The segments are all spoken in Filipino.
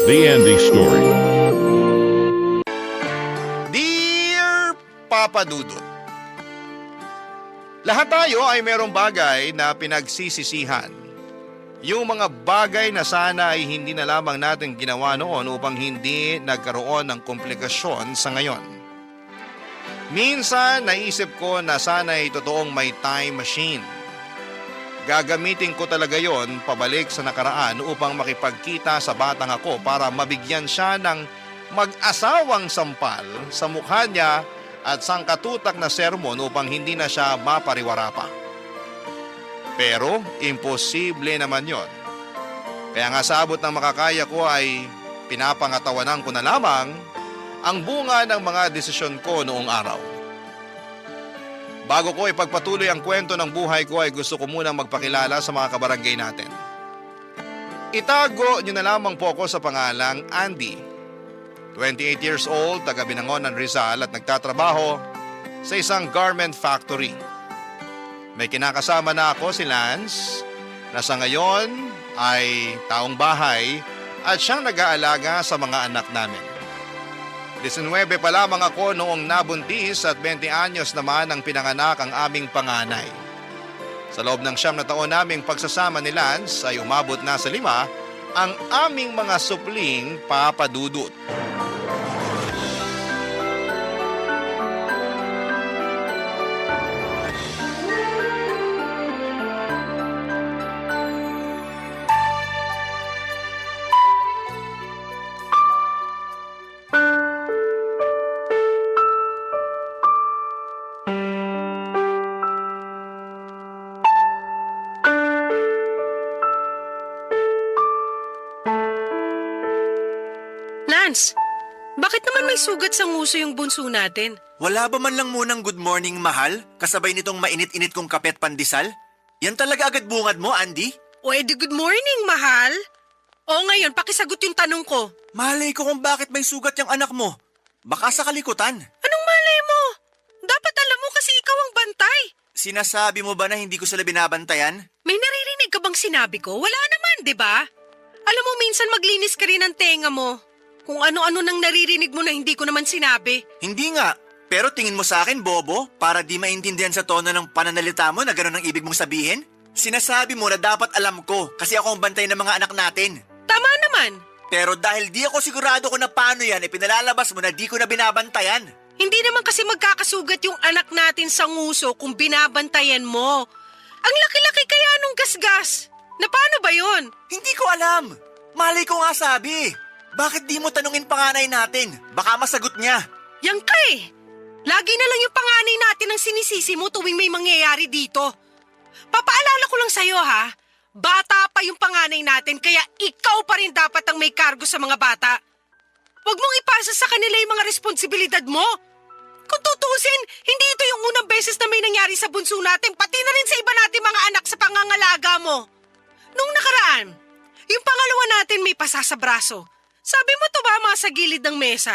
The Andy Story. Dear Papa Dudut, lahat tayo ay merong bagay na pinagsisisihan. Yung mga bagay na sana ay hindi na lamang natin ginawa noon upang hindi nagkaroon ng komplikasyon sa ngayon. Minsan naisip ko na sana ay totoong may time machine. Gagamitin ko talaga yon pabalik sa nakaraan upang makipagkita sa batang ako para mabigyan siya ng mag-asawang sampal sa mukha niya at sangkatutak na sermon upang hindi na siya mapariwara pa. Pero imposible naman yon. Kaya nga sa abot ng makakaya ko ay pinapangatawanan ko na lamang ang bunga ng mga desisyon ko noong araw. Bago ko ipagpatuloy ang kwento ng buhay ko ay gusto ko munang magpakilala sa mga kabarangay natin. Itago niyo na lamang po ako sa pangalang Andy. 28 years old, taga Binangonan, Rizal at nagtatrabaho sa isang garment factory. May kinakasama na ako si Lance na sa ngayon ay taong bahay at siyang nag-aalaga sa mga anak namin. 19 pa lamang ako noong nabuntis at 20 anyos naman ang pinanganak ang aming panganay. Sa loob ng 9 na taon naming pagsasama ni Lance ay umabot na sa 5 ang aming mga supling papadudot. Lance, bakit naman may sugat sa nguso yung bunso natin? Wala ba man lang munang good morning, mahal? Kasabay nitong mainit-init kong kape at pandesal? Yan talaga agad bungad mo, Andy? O edi good morning, mahal. O ngayon, pakisagot yung tanong ko. Malay ko kung bakit may sugat yung anak mo. Baka sa kalikutan. Anong malay mo? Dapat alam mo kasi ikaw ang bantay. Sinasabi mo ba na hindi ko sila binabantayan? May naririnig ka bang sinabi ko? Wala naman, di ba? Alam mo, minsan maglinis ka rin ng tenga mo. Kung ano-ano nang naririnig mo na hindi ko naman sinabi. Hindi nga. Pero tingin mo sa akin, bobo, para di maintindihan sa tono ng pananalita mo na gano'n ang ibig mong sabihin? Sinasabi mo na dapat alam ko kasi ako ang bantay ng mga anak natin. Tama naman. Pero dahil di ako sigurado kung na paano yan, ipinalalabas mo na di ko na binabantayan. Hindi naman kasi magkakasugat yung anak natin sa nguso kung binabantayan mo. Ang laki-laki kaya nung gasgas. Na paano ba yun? Hindi ko alam. Malay ko nga sabi. Bakit di mo tanungin panganay natin? Baka masagot niya. Yang ka eh. Lagi na lang yung panganay natin ang sinisisi mo tuwing may mangyayari dito. Papaalala ko lang sa'yo ha, bata pa yung panganay natin kaya ikaw pa rin dapat ang may kargo sa mga bata. Huwag mong ipasa sa kanila yung mga responsibilidad mo. Kung tutusin, hindi ito yung unang beses na may nangyari sa bunso natin, pati na rin sa iba natin mga anak sa pangangalaga mo. Nung nakaraan, yung pangalawa natin may pasa sa braso. Sabi mo tumama sa gilid ng mesa.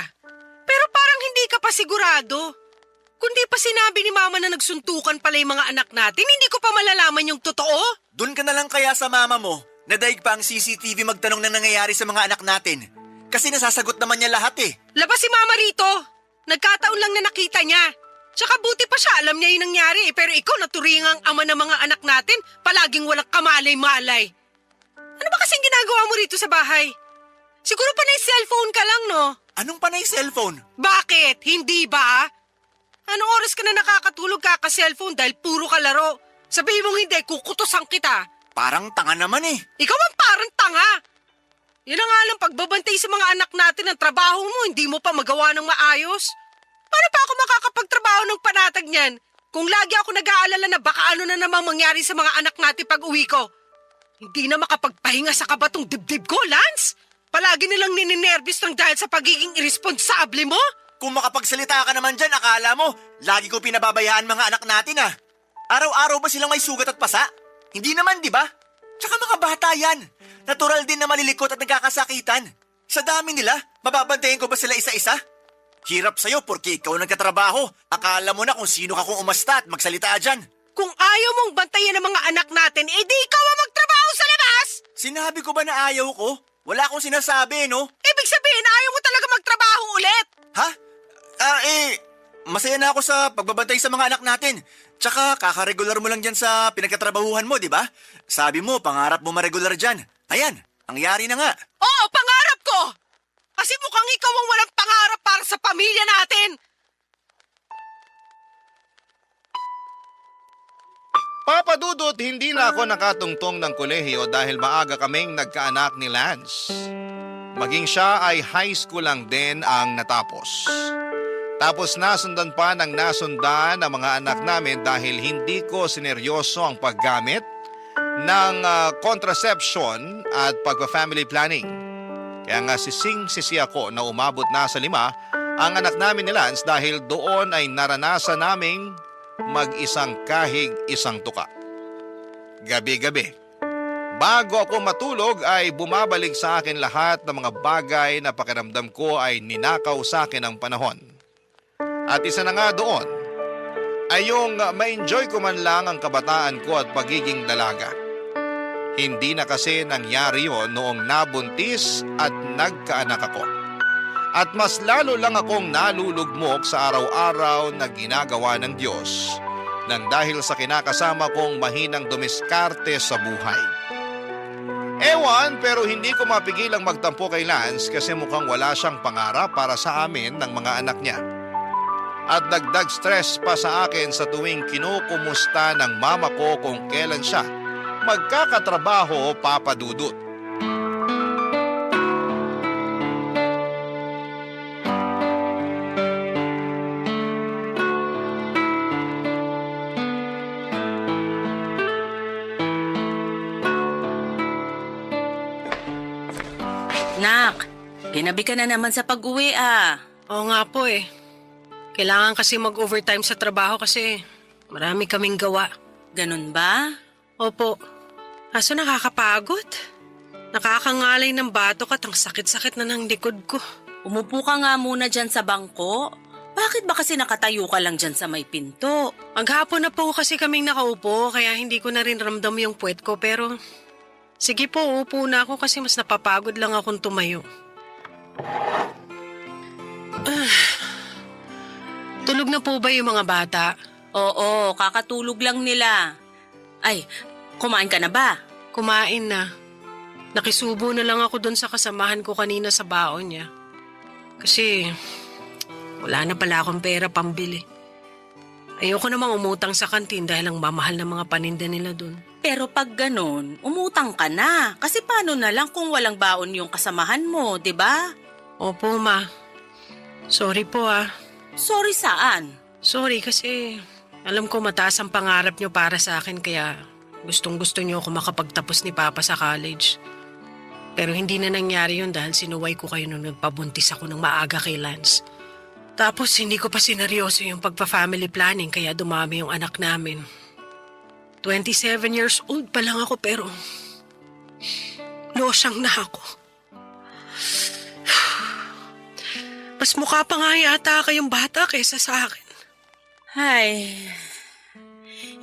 Pero parang hindi ka pa sigurado. Kundi pa sinabi ni mama na nagsuntukan pala yung mga anak natin, hindi ko pa malalaman yung totoo. Doon ka na lang kaya sa mama mo. Nadaig pa ang CCTV magtanong na nangyayari sa mga anak natin. Kasi nasasagot naman niya lahat eh. Labas si mama rito. Nagkataon lang na nakita niya. Tsaka buti pa siya, alam niya yung nangyari eh. Pero ikaw naturingang ama ng mga anak natin, palaging walang kamalay-malay. Ano ba kasing ginagawa mo rito sa bahay? Siguro panay cellphone ka lang, no? Anong panay cellphone? Bakit? Hindi ba? Anong oras ka na nakakatulog kaka-cellphone dahil puro ka laro? Sabihin mong hindi, kukutusan kita. Parang tanga naman eh. Ikaw ang parang tanga. Yun ang alam, pagbabantay sa mga anak natin ng trabaho mo, hindi mo pa magawa ng maayos. Paano pa ako makakapagtrabaho ng panatag niyan? Kung lagi ako nag-aalala na baka ano na namang mangyari sa mga anak natin pag uwi ko. Hindi na makapagpahinga sa kabatong dibdib ko, Lance. Palagi nilang nininervous lang dahil sa pagiging irresponsable mo? Kung makapagsalita ka naman dyan, akala mo, lagi ko pinababayaan mga anak natin ah. Araw-araw ba silang may sugat at pasa? Hindi naman, di ba? Tsaka mga bata yan. Natural din na malilikot at nagkakasakitan. Sa dami nila, mababantayan ko ba sila isa-isa? Hirap sa'yo porque ikaw nagkatrabaho. Akala mo na kung sino ka kung umasta at magsalita dyan. Kung ayaw mong bantayan ang mga anak natin, edi ikaw ang magtrabaho sa labas! Sinabi ko ba na ayaw ko? Wala akong sinasabi, no? Ibig sabihin, ayaw mo talaga magtrabaho ulit. Ha? Masaya na ako sa pagbabantay sa mga anak natin. Tsaka kakaregular mo lang dyan sa pinagkatrabahuhan mo, di ba? Sabi mo, pangarap mo maregular dyan. Ayan, nangyari na nga. Oo, pangarap ko! Kasi mukhang ikaw ang walang pangarap para sa pamilya natin. Papa Dudut, hindi na ako nakatungtong ng kolehiyo dahil maaga kaming nagkaanak ni Lance. Maging siya ay high school lang din ang natapos. Tapos nasundan pa ng nasundan ang mga anak namin dahil hindi ko sineryoso ang paggamit ng contraception at pagpa-family planning. Kaya nga sising-sisi ako na umabot na sa 5 ang anak namin ni Lance dahil doon ay naranasan naming mag-isang kahig, isang tuka. Gabi-gabi, bago ako matulog ay bumabalik sa akin lahat ng mga bagay na pakiramdam ko ay ninakaw sa akin ng panahon. At isa na nga doon ay yung ma-enjoy ko man lang ang kabataan ko at pagiging dalaga. Hindi na kasi nangyari yon noong nabuntis at nagkaanak ako. At mas lalo lang akong nalulugmok sa araw-araw na ginagawa ng Diyos nang dahil sa kinakasama kong mahinang dumiskarte sa buhay. Ewan, pero hindi ko mapigilang magtampo kay Lance kasi mukhang wala siyang pangarap para sa amin ng mga anak niya. At dagdag stress pa sa akin sa tuwing kinukumusta ng mama ko kung kailan siya magkakatrabaho, Papa Dudut. Nak, ginabi ka na naman sa pag-uwi Oo nga po eh. Kailangan kasi mag-overtime sa trabaho kasi marami kaming gawa. Ganun ba? Opo. Kaso nakakapagod. Nakakangalay ng batok at ang sakit-sakit na ng likod ko. Umupo ka nga muna dyan sa bangko. Bakit ba kasi nakatayo ka lang dyan sa may pinto? Maghapon na po kasi kaming nakaupo kaya hindi ko na rin ramdam yung puwet ko pero sige po, upo na ako kasi mas napapagod lang akong tumayo. Tulog na po ba yung mga bata? Oo, kakatulog lang nila. Ay, kumain ka na ba? Kumain na. Nakisubo na lang ako doon sa kasamahan ko kanina sa baon niya. Kasi wala na pala akong pera pambili. Ayoko namang umutang sa kantin dahil ang mamahal ng mga paninda nila doon. Pero pag ganun, umutang ka na. Kasi paano na lang kung walang baon yung kasamahan mo, di ba? Opo, ma. Sorry po Sorry saan? Sorry kasi alam ko mataas ang pangarap niyo para sa akin kaya gustong-gusto niyo ako makapagtapos ni Papa sa college. Pero hindi na nangyari yun dahil sinuway ko kayo nung nagpabuntis ako ng maaga kay Lance. Tapos hindi ko pa sineryoso yung pagpa-family planning kaya dumami yung anak namin. 27 years old pa lang ako pero losyang na ako. Mas mukha pa nga yata kayong bata kaysa sa akin. Ay,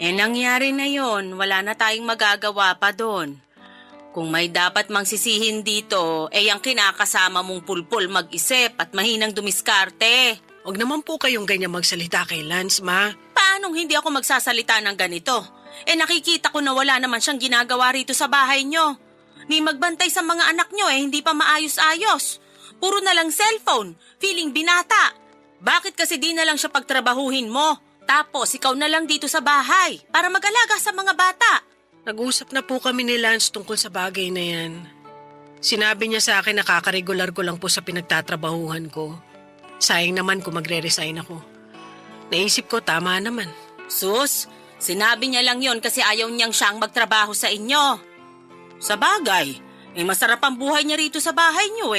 nangyari na yon. Wala na tayong magagawa pa doon. Kung may dapat mang sisihin dito, ang kinakasama mong pulpul mag-isip at mahinang dumiskarte. Huwag naman po kayong ganyan magsalita kay Lance, ma. Paanong hindi ako magsasalita ng ganito? Nakikita ko na wala naman siyang ginagawa rito sa bahay nyo. Ni magbantay sa mga anak nyo hindi pa maayos-ayos. Puro na lang cellphone, feeling binata. Bakit kasi di na lang siya pagtrabahuhin mo? Tapos ikaw na lang dito sa bahay para mag-alaga sa mga bata. Nag-usap na po kami ni Lance tungkol sa bagay na yan. Sinabi niya sa akin na kakaregular ko lang po sa pinagtatrabahuhan ko. Sayang naman kung magre-resign ako. Naisip ko tama naman. Sus, sinabi niya lang yon kasi ayaw niyang siyang magtrabaho sa inyo. Sa bagay, masarap ang buhay niya rito sa bahay niyo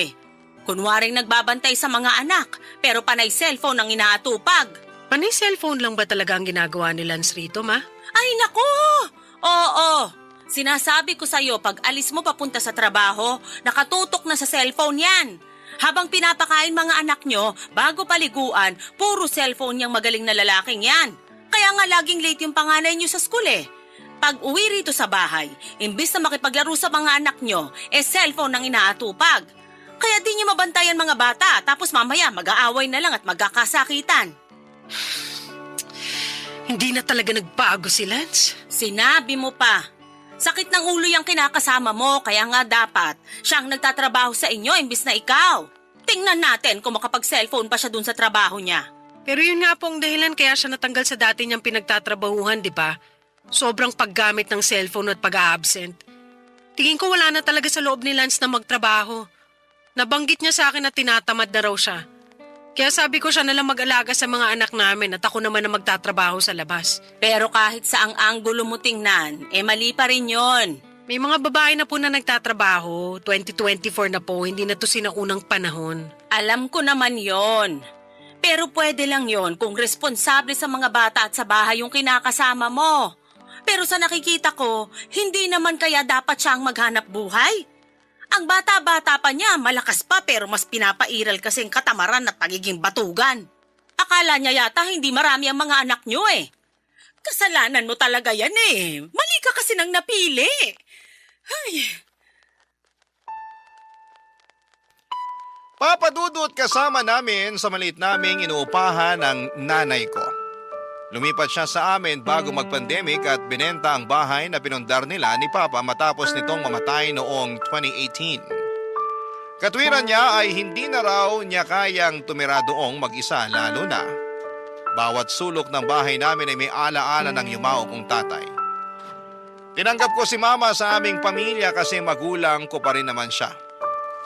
Kunwaring nagbabantay sa mga anak, pero panay cellphone ang inaatupag. Panay cellphone lang ba talaga ang ginagawa ni Lance rito, ma? Ay naku! Oo, sinasabi ko sa'yo pag alis mo papunta sa trabaho, nakatutok na sa cellphone yan. Habang pinapakain mga anak nyo, bago paliguan, puro cellphone niyang magaling na lalaking yan. Kaya nga laging late yung panganay niyo sa school Pag uwi rito sa bahay, imbis na makipaglaro sa mga anak nyo, cellphone ang inaatupag. Kaya di nyo mabantayan mga bata, tapos mamaya mag-aaway na lang at magkakasakitan. Hindi na talaga nagbago si Lance. Sinabi mo pa. Sakit ng ulo yung kinakasama mo, kaya nga dapat siyang nagtatrabaho sa inyo imbis na ikaw. Tingnan natin kung makapag-cellphone pa siya dun sa trabaho niya. Pero yun nga po ang dahilan kaya siya natanggal sa dati niyang pinagtatrabahuhan, di ba? Sobrang paggamit ng cellphone at pag-a-absent. Tingin ko wala na talaga sa loob ni Lance na magtrabaho. Nabanggit niya sa akin na tinatamad na raw siya. Kaya sabi ko siya nalang mag-alaga sa mga anak namin at ako naman na magtatrabaho sa labas. Pero kahit sa ang anggulo mo tingnan, mali pa rin yun. May mga babae na po na nagtatrabaho. 2024 na po, hindi na to sinaunang panahon. Alam ko naman yon. Pero pwede lang yon kung responsable sa mga bata at sa bahay yung kinakasama mo. Pero sa nakikita ko, hindi naman kaya dapat siyang maghanap buhay. Ang bata-bata pa niya, malakas pa pero mas pinapairal kasing katamaran at pagiging batugan. Akala niya yata hindi marami ang mga anak niyo eh. Kasalanan mo talaga yan eh. Mali ka kasi nang napili. Ay. Papadudot kasama namin sa maliit naming inuupahan ng nanay ko. Lumipat siya sa amin bago mag-pandemic at binenta ang bahay na pinundar nila ni Papa matapos nitong mamatay noong 2018. Katwiran niya ay hindi na raw niya kayang tumira doong mag-isa lalo na. Bawat sulok ng bahay namin ay may alaala ng yumao kong tatay. Tinanggap ko si Mama sa aming pamilya kasi magulang ko pa rin naman siya.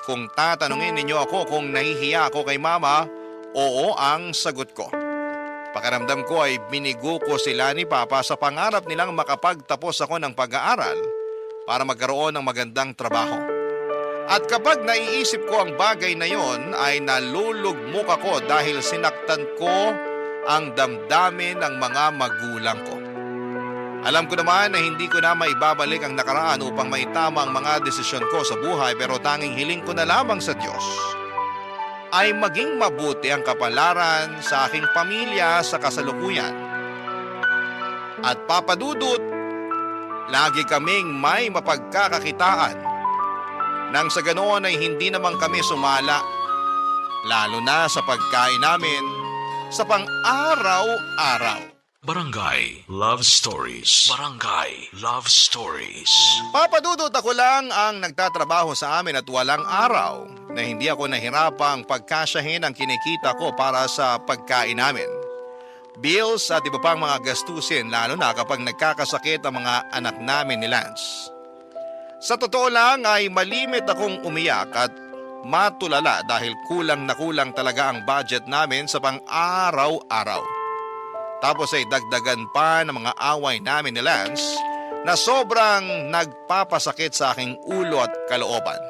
Kung tatanungin ninyo ako kung nahihiya ako kay Mama, oo ang sagot ko. Pakiramdam ko ay binigo ko sila ni Papa sa pangarap nilang makapagtapos ako ng pag-aaral para magkaroon ng magandang trabaho. At kapag naiisip ko ang bagay na yon ay nalulugmok ako dahil sinaktan ko ang damdamin ng mga magulang ko. Alam ko naman na hindi ko na maibabalik ang nakaraan upang maitama ang mga desisyon ko sa buhay pero tanging hiling ko na lamang sa Diyos ay maging mabuti ang kapalaran sa aking pamilya sa kasalukuyan. At papadudot, lagi kaming may mapagkakakitaan nang sa ganoon ay hindi naman kami sumala, lalo na sa pagkain namin sa pang-araw-araw. Barangay Love Stories. Barangay Love Stories. Papadudot ako lang ang nagtatrabaho sa amin at walang araw na hindi ako nahirapang pagkasyahin ang kinikita ko para sa pagkain namin. Bills at iba pang mga gastusin lalo na kapag nagkakasakit ang mga anak namin ni Lance. Sa totoo lang ay malimit akong umiyak at matulala dahil kulang na kulang talaga ang budget namin sa pang-araw-araw. Tapos ay dagdagan pa ng mga away namin ni Lance na sobrang nagpapasakit sa aking ulo at kalooban.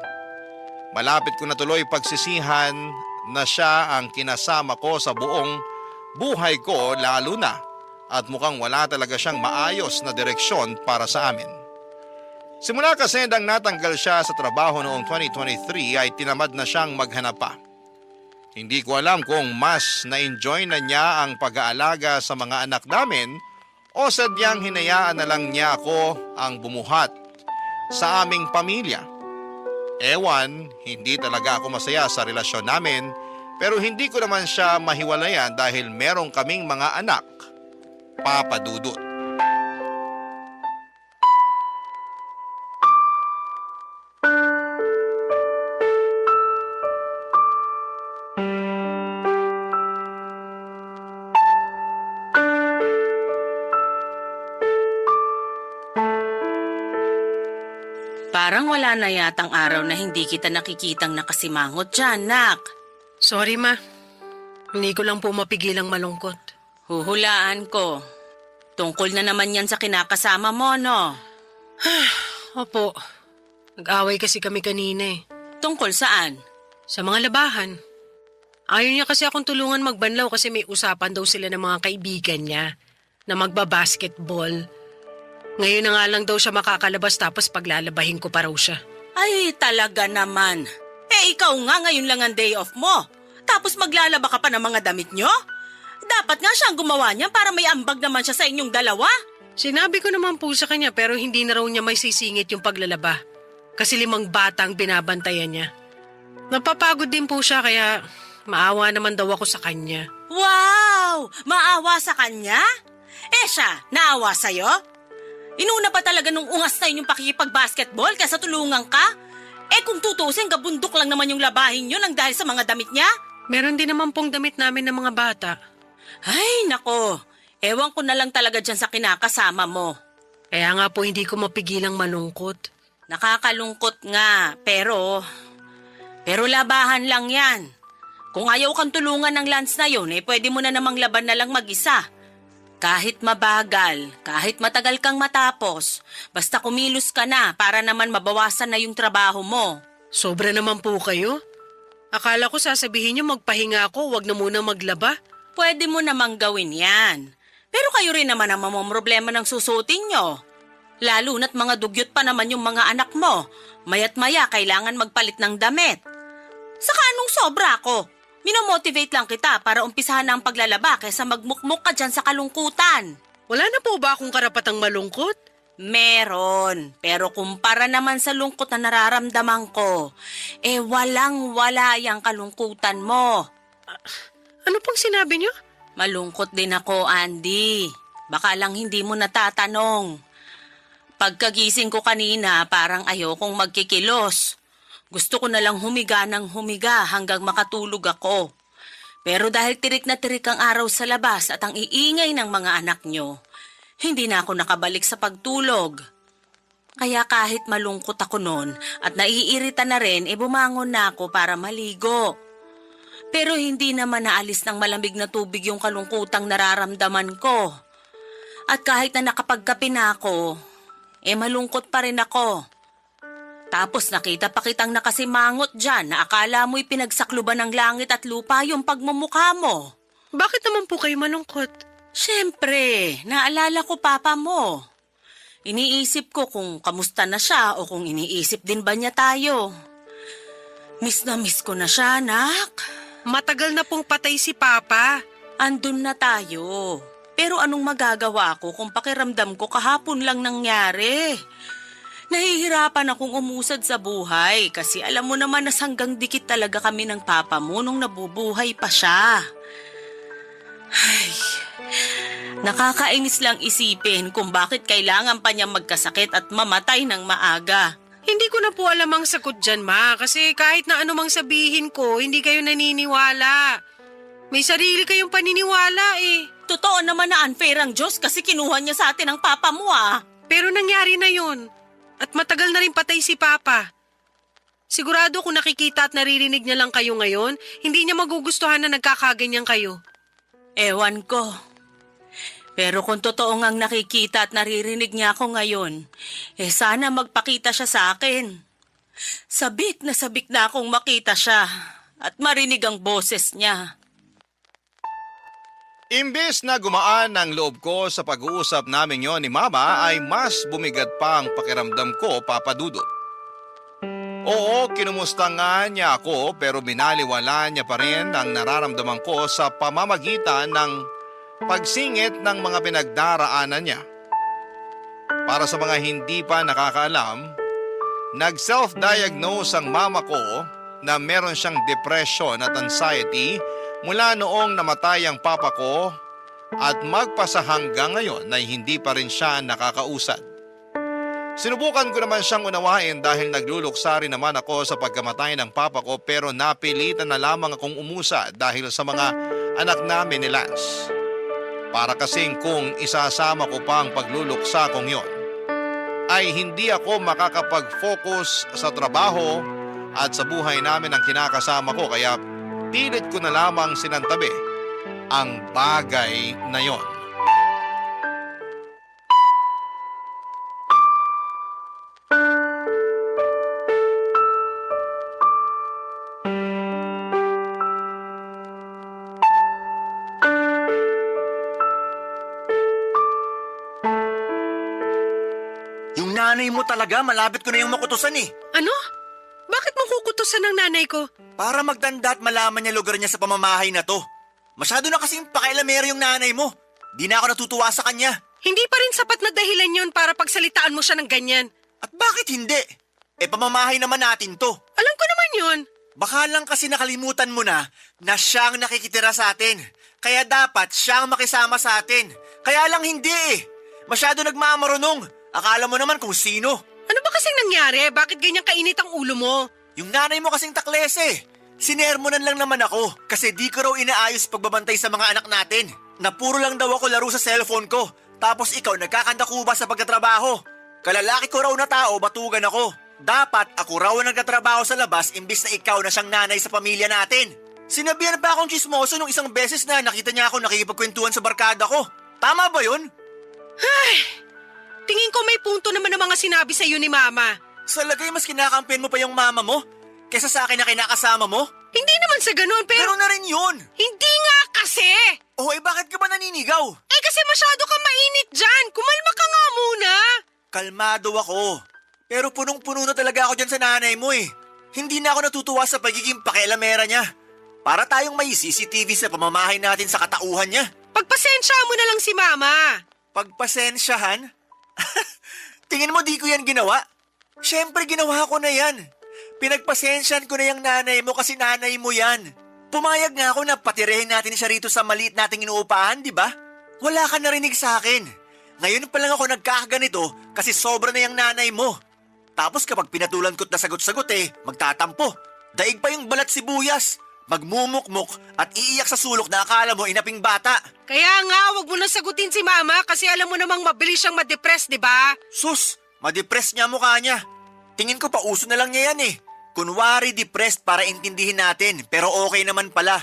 Malapit ko na tuloy pagsisihan na siya ang kinasama ko sa buong buhay ko lalo na at mukhang wala talaga siyang maayos na direksyon para sa amin. Simula kasi nang natanggal siya sa trabaho noong 2023 ay tinamad na siyang maghanap pa. Hindi ko alam kung mas na-enjoy na niya ang pag-aalaga sa mga anak namin o sadyang hinayaan na lang niya ako ang bumuhat sa aming pamilya. Ewan, hindi talaga ako masaya sa relasyon namin pero hindi ko naman siya mahiwalayan dahil merong kaming mga anak, papadudot. Parang wala na yatang araw na hindi kita nakikitang nakasimangot dyan, nak. Sorry ma, hindi ko lang po mapigilang malungkot. Huhulaan ko. Tungkol na naman yan sa kinakasama mo, no? Opo, nag-away kasi kami kanina eh. Tungkol saan? Sa mga labahan. Ayaw niya kasi akong tulungan magbanlaw kasi may usapan daw sila ng mga kaibigan niya na magbabasketball. Ngayon na nga lang daw siya makakalabas tapos paglalabahin ko pa raw siya. Ay, talaga naman. Ikaw nga ngayon lang ang day off mo. Tapos maglalaba ka pa ng mga damit nyo? Dapat nga siyang gumawa niya para may ambag naman siya sa inyong dalawa. Sinabi ko naman po sa kanya pero hindi na raw niya may sisingit yung paglalaba. Kasi 5 bata ang binabantayan niya. Napapagod din po siya kaya maawa naman daw ako sa kanya. Wow! Maawa sa kanya? Eh siya, naawa sa'yo? Inuna pa talaga nung ungas na yun yung pakikipag-basketball kaysa tulungan ka? Eh kung tutusin, gabundok lang naman yung labahin yun ang dahil sa mga damit niya? Meron din naman pong damit namin ng mga bata. Ay, nako. Ewan ko na lang talaga dyan sa kinakasama mo. Kaya nga po hindi ko mapigilang malungkot. Nakakalungkot nga, pero labahan lang yan. Kung ayaw kang tulungan ng Lance na yun, eh pwede mo na namang laban na lang mag-isa. Kahit mabagal, kahit matagal kang matapos, basta kumilos ka na para naman mabawasan na yung trabaho mo. Sobra naman po kayo. Akala ko sasabihin niyo magpahinga ako, wag na muna maglaba. Pwede mo namang gawin yan. Pero kayo rin naman ang mamomroblema ng susutin nyo. Lalo na't mga dugyot pa naman yung mga anak mo. Mayat maya kailangan magpalit ng damit. Saka anong sobra ko? Minomotivate lang kita para umpisahan na ang paglalaba kaysa magmukmuk ka dyan sa kalungkutan. Wala na po ba akong karapatang malungkot? Meron. Pero kumpara naman sa lungkot na nararamdaman ko, eh walang-wala yung kalungkutan mo. Ano pong sinabi niyo? Malungkot din ako, Andy. Baka lang hindi mo natatanong. Pagkagising ko kanina, parang ayokong magkikilos. Gusto ko na lang humiga ng humiga hanggang makatulog ako. Pero dahil tirik na tirik ang araw sa labas at ang iingay ng mga anak nyo, hindi na ako nakabalik sa pagtulog. Kaya kahit malungkot ako noon at naiirita na rin, bumangon na ako para maligo. Pero hindi naman naalis ng malamig na tubig yung kalungkutang nararamdaman ko. At kahit na nakapagkape na ako, malungkot pa rin ako. Tapos nakita pa kitang nakasimangot dyan na akala mo'y pinagsakluban ng langit at lupa yung pagmumukha mo. Bakit naman po kayo malungkot? Siyempre, naalala ko papa mo. Iniisip ko kung kamusta na siya o kung iniisip din ba niya tayo. Miss na miss ko na siya, anak. Matagal na pong patay si Papa. Andun na tayo. Pero anong magagawa ko kung pakiramdam ko kahapon lang nangyari? Nahihirapan akong umusad sa buhay kasi alam mo naman na sanggang dikit talaga kami ng papa mo nung nabubuhay pa siya. Ay, nakakainis lang isipin kung bakit kailangan pa niya magkasakit at mamatay ng maaga. Hindi ko na po alam ang sagot dyan, Ma. Kasi kahit na anumang sabihin ko, hindi kayo naniniwala. May sarili kayong paniniwala eh. Totoo naman na unfair ang Diyos kasi kinuha niya sa atin ang papa mo Pero nangyari na yun. At matagal na rin patay si Papa. Sigurado kung nakikita at naririnig niya lang kayo ngayon, hindi niya magugustuhan na nagkakaganyan kayo. Ewan ko. Pero kung totoo ngang nakikita at naririnig niya ako ngayon, sana magpakita siya sa akin. Sabik na akong makita siya at marinig ang boses niya. Imbes na gumaan ang loob ko sa pag-uusap namin yon ni Mama ay mas bumigat pa ang pakiramdam ko, Papa Dudut. Oo, kinumusta nga niya ako pero binaliwala niya pa rin ang nararamdaman ko sa pamamagitan ng pagsingit ng mga pinagdaraanan niya. Para sa mga hindi pa nakakaalam, nag-self-diagnose ang mama ko na meron siyang depression at anxiety mula noong namatay ang papa ko at magpasa hanggang ngayon na hindi pa rin siya nakakausad. Sinubukan ko naman siyang unawain dahil nagluluksa rin naman ako sa pagkamatay ng papa ko pero napilitan na lamang akong umusa dahil sa mga anak namin ni Lance. Para kasing kung isasama ko pa ang pagluluksa kong yon, ay hindi ako makakapag-focus sa trabaho at sa buhay namin ang kinakasama ko kaya pilit ko na lamang sinantabi ang bagay na yon. Yung nanay mo talaga, malapit ko na yung makutusan eh. Ano? Bakit mo kukutusan ng nanay ko? Para magtanda at malaman niya lugar niya sa pamamahay na to. Masyado na kasing pakialamero yung nanay mo. Di na ako natutuwa sa kanya. Hindi pa rin sapat na dahilan yun para pagsalitaan mo siya ng ganyan. At bakit hindi? Pamamahay naman natin to. Alam ko naman yun. Baka lang kasi nakalimutan mo na siya ang nakikitira sa atin. Kaya dapat siya ang makisama sa atin. Kaya lang hindi Masyado nagmamarunong. Akala mo naman kung sino. Ano ba kasing nangyari? Bakit ganyan kainit ang ulo mo? Yung nanay mo kasing takles Sinermonan lang naman ako kasi di ko raw inaayos pagbabantay sa mga anak natin. Na puro lang daw ako laro sa cellphone ko. Tapos ikaw nagkakandakuba sa pagtatrabaho. Kalalaki ko raw na tao, batugan ako. Dapat ako raw ang nagtatrabaho sa labas imbis na ikaw na siyang nanay sa pamilya natin. Sinabihan pa akong chismoso nung isang beses na nakita niya ako nakikipagkwentuhan sa barkada ko. Tama ba yun? Tingin ko may punto naman ang mga sinabi sa iyo ni Mama. Sa lagay mas kinakampihan mo pa yung mama mo kesa sa akin na kinakasama mo? Hindi naman sa ganun, pero... Pero na rin yun. Hindi nga kasi! Bakit ka ba naninigaw? Kasi masyado kang mainit dyan. Kumalma ka nga muna. Kalmado ako. Pero punong-puno na talaga ako dyan sa nanay mo Hindi na ako natutuwa sa pagiging pakialamera niya. Para tayong may CCTV sa pamamahay natin sa katauhan niya. Pagpasensya mo na lang si Mama. Pagpasensyahan? Tingin mo di ko yan ginawa? Siyempre ginawa ko na yan. Pinagpasensyahan ko na yung nanay mo kasi nanay mo yan. Pumayag nga ako na patirehin natin siya rito sa maliit nating inuupahan, di ba? Wala ka narinig sa akin. Ngayon pa lang ako nagkakaganito kasi sobra na yung nanay mo. Tapos kapag pinatulan ko't na sagot-sagot magtatampo. Daig pa yung balat sibuyas. Magmumukmuk at iiyak sa sulok na akala mo inaping bata. Kaya nga, wag mo na sagutin si Mama kasi alam mo namang mabilis siyang ma-depress, di ba? Sus, ma-depress niya mukha niya. Tingin ko pa uso na lang niya yan Kunwari depressed para intindihin natin, pero okay naman pala.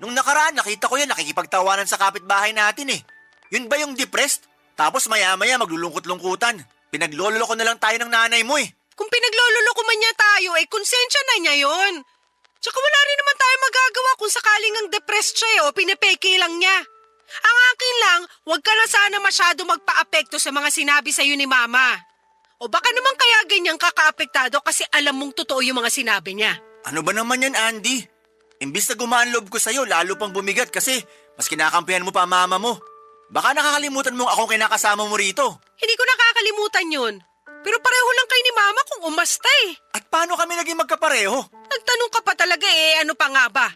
Nung nakaraan, nakita ko yan nakikipagtawanan sa kapitbahay natin Yun ba yung depressed? Tapos maya-maya maglulungkot-lungkutan. Pinaglololo ko na lang tayo ng nanay mo Kung pinaglololoko man niya tayo, konsensya na niya yon. Tsaka wala rin naman tayo magagawa kung sakaling ang depressed siya o pinipeke lang niya. Ang akin lang, huwag ka na sana masyado magpa-apekto sa mga sinabi sa'yo ni Mama. O baka naman kaya ganyan kakaapektado kasi alam mong totoo yung mga sinabi niya. Ano ba naman yan, Andy? Imbis na gumaan loob ko sa'yo, lalo pang bumigat kasi mas kinakampihan mo pa mama mo. Baka nakakalimutan mong akong kinakasama mo rito. Hindi ko nakakalimutan yun. Pero pareho lang kayo ni Mama kung umasta At paano kami naging magkapareho? Nagtanong ka pa talaga ano pa nga ba?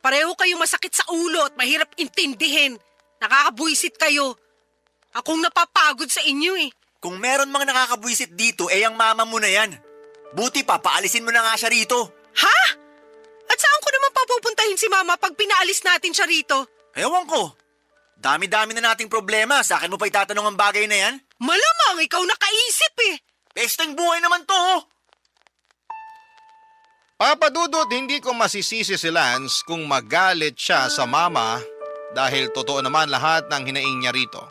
Pareho kayo masakit sa ulo at mahirap intindihin. Nakakabuisit kayo. Akong napapagod sa inyo Kung meron mga nakakabwisit dito, ang mama mo na yan. Buti pa, paalisin mo na nga siya rito. Ha? At saan ko naman papupuntahin si Mama pag pinaalis natin siya rito? Ewan ko. Dami-dami na nating problema. Sa akin mo pa itatanong ang bagay na yan? Malamang ikaw nakaisip Pesteng buhay naman to Papa Dudut, hindi ko masisisi si Lance kung magalit siya sa mama dahil totoo naman lahat ng hinaing niya rito.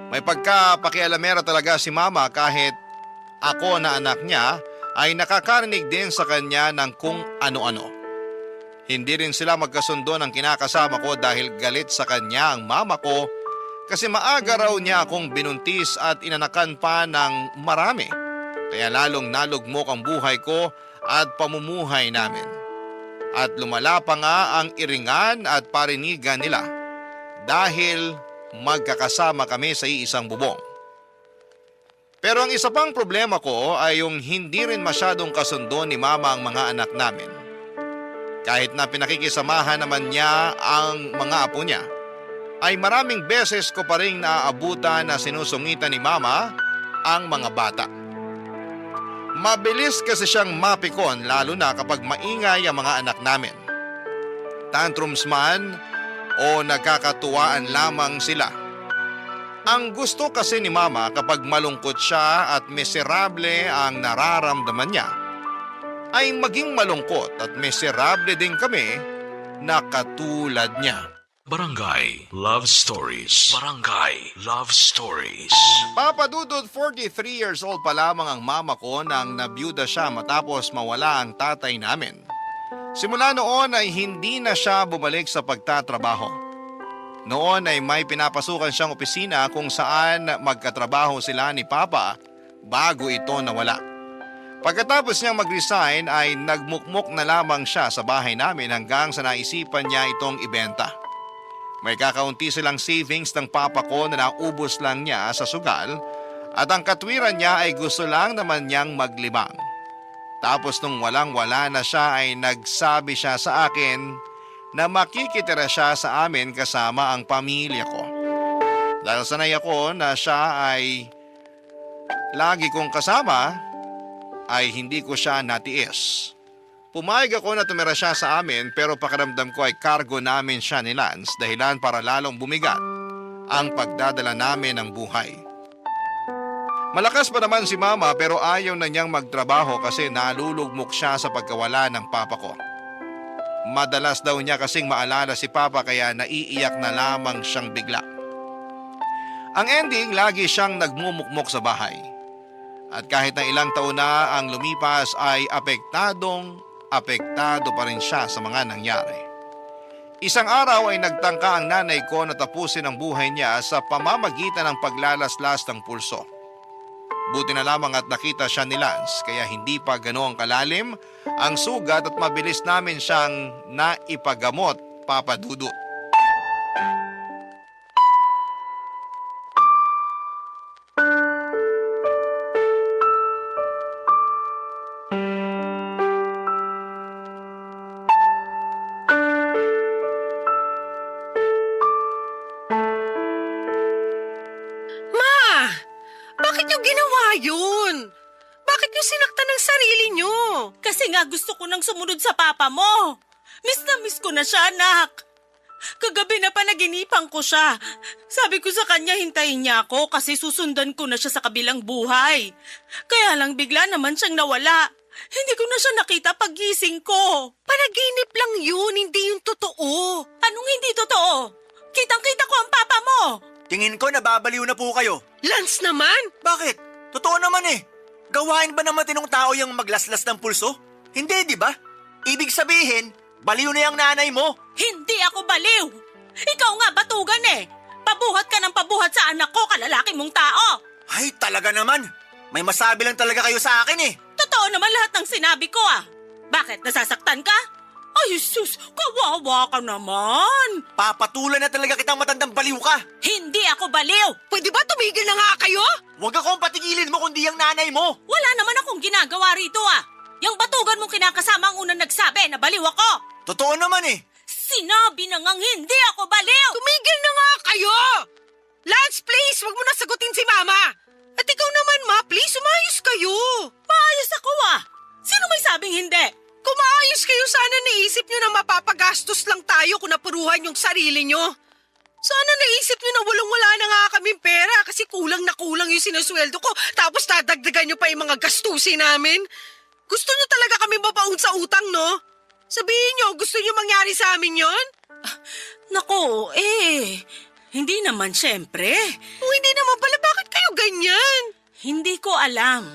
May pagkapakialamera talaga si mama kahit ako na anak niya ay nakakarinig din sa kanya ng kung ano-ano. Hindi rin sila magkasundo ng kinakasama ko dahil galit sa kanya ang mama ko kasi maaga raw niya akong binuntis at inanakan pa ng marami. Kaya lalong nalugmok ang buhay ko at pamumuhay namin. At lumala pa nga ang iringan at parinigan nila dahil magkakasama kami sa iisang bubong. Pero ang isa pang problema ko ay yung hindi rin masyadong kasundo ni mama ang mga anak namin. Kahit na pinakikisamahan naman niya ang mga apo niya, ay maraming beses ko pa rin naaabutan na sinusungitan ni mama ang mga bata. Mabilis kasi siyang mapikon lalo na kapag maingay ang mga anak namin. Tantrums man o nagkakatuwaan lamang sila. Ang gusto kasi ni mama kapag malungkot siya at miserable ang nararamdaman niya, ay maging malungkot at miserable din kami na katulad niya. Barangay Love Stories. Barangay Love Stories. Papa Dudut, 43 years old pa lamang ang mama ko nang nabiyuda siya matapos mawala ang tatay namin. Simula noon ay hindi na siya bumalik sa pagtatrabaho. Noon ay may pinapasukan siyang opisina kung saan magkatrabaho sila ni Papa bago ito nawala. Pagkatapos niyang mag-resign ay nagmukmuk na lamang siya sa bahay namin hanggang sa naisipan niya itong ibenta. May kakaunti silang savings ng papa ko na naubos lang niya sa sugal at ang katwiran niya ay gusto lang naman niyang maglibang. Tapos nung walang-wala na siya ay nagsabi siya sa akin na makikitira siya sa amin kasama ang pamilya ko. Dahil sanay ako na siya ay lagi kong kasama, ay hindi ko siya natiis. Pumayag ako na tumira siya sa amin pero pakiramdam ko ay kargo namin siya ni Lance dahilan para lalong bumigat ang pagdadala namin ng buhay. Malakas pa naman si mama pero ayaw na niyang magtrabaho kasi nalulugmok siya sa pagkawala ng papa ko. Madalas daw niya kasing maalala si papa kaya naiiyak na lamang siyang bigla. Ang ending, lagi siyang nagmumukmok sa bahay. At kahit na ilang taon na ang lumipas ay apektado pa rin siya sa mga nangyari. Isang araw ay nagtangka ang nanay ko na tapusin ang buhay niya sa pamamagitan ng paglalaslas ng pulso. Buti na lamang at nakita siya ni Lance kaya hindi pa ganoong kalalim ang sugat at mabilis namin siyang naipagamot, Papa Dudut. Ma! Bakit niyo ginawa yun? Bakit niyo sinaktan ng sarili niyo? Kasi nga gusto ko nang sumunod sa papa mo. Miss na miss ko na siya, anak. Kagabi na panaginipan ko siya. Sabi ko sa kanya hintayin niya ako kasi susundan ko na siya sa kabilang buhay. Kaya lang bigla naman siyang nawala. Hindi ko na siya nakita paggising ko. Panaginip lang yun, hindi yung totoo. Anong hindi totoo? Kitang-kita ko ang papa mo. Tingin ko nababaliw na po kayo. Lance naman? Bakit? Totoo naman eh. Gawain ba ng matinong tao yung maglaslas ng pulso? Hindi, di ba? Ibig sabihin, baliw na yung nanay mo. Hindi ako baliw. Ikaw nga batugan eh. Pabuhat ka ng pabuhat sa anak ko, kalalaki mong tao. Ay, talaga naman. May masabi lang talaga kayo sa akin eh. Totoo naman lahat ng sinabi ko ah. Bakit, nasasaktan ka? Ay, sus, kawawa ka naman. Papatulan na talaga kitang matandang baliw ka. Hindi ako baliw. Pwede ba tumigil na nga kayo? Huwag akong patigilin mo kundi yung nanay mo. Wala naman akong ginagawa rito ah. Yung batugan mong kinakasama ang unang nagsabi na baliw ako. Totoo naman eh. Sinabi na ngang hindi ako baliw. Tumigil na nga kayo! Lance, please, wag mo na sagutin si Mama. At ikaw naman, Ma, please, umayos kayo. Maayos ako ah. Sino may sabing hindi? Kung maayos kayo, sana naisip nyo na mapapagastos lang tayo kung napuruhan yung sarili nyo. Sana naisip nyo na walang-wala na nga kaming pera kasi kulang na kulang yung sinusweldo ko tapos dadagdagan nyo pa yung mga gastusin namin. Gusto nyo talaga kami mapaun sa utang, no? Sabihin nyo, gusto nyo mangyari sa amin yon? Naku, hindi naman syempre. Kung hindi naman pala, bakit kayo ganyan? Hindi ko alam.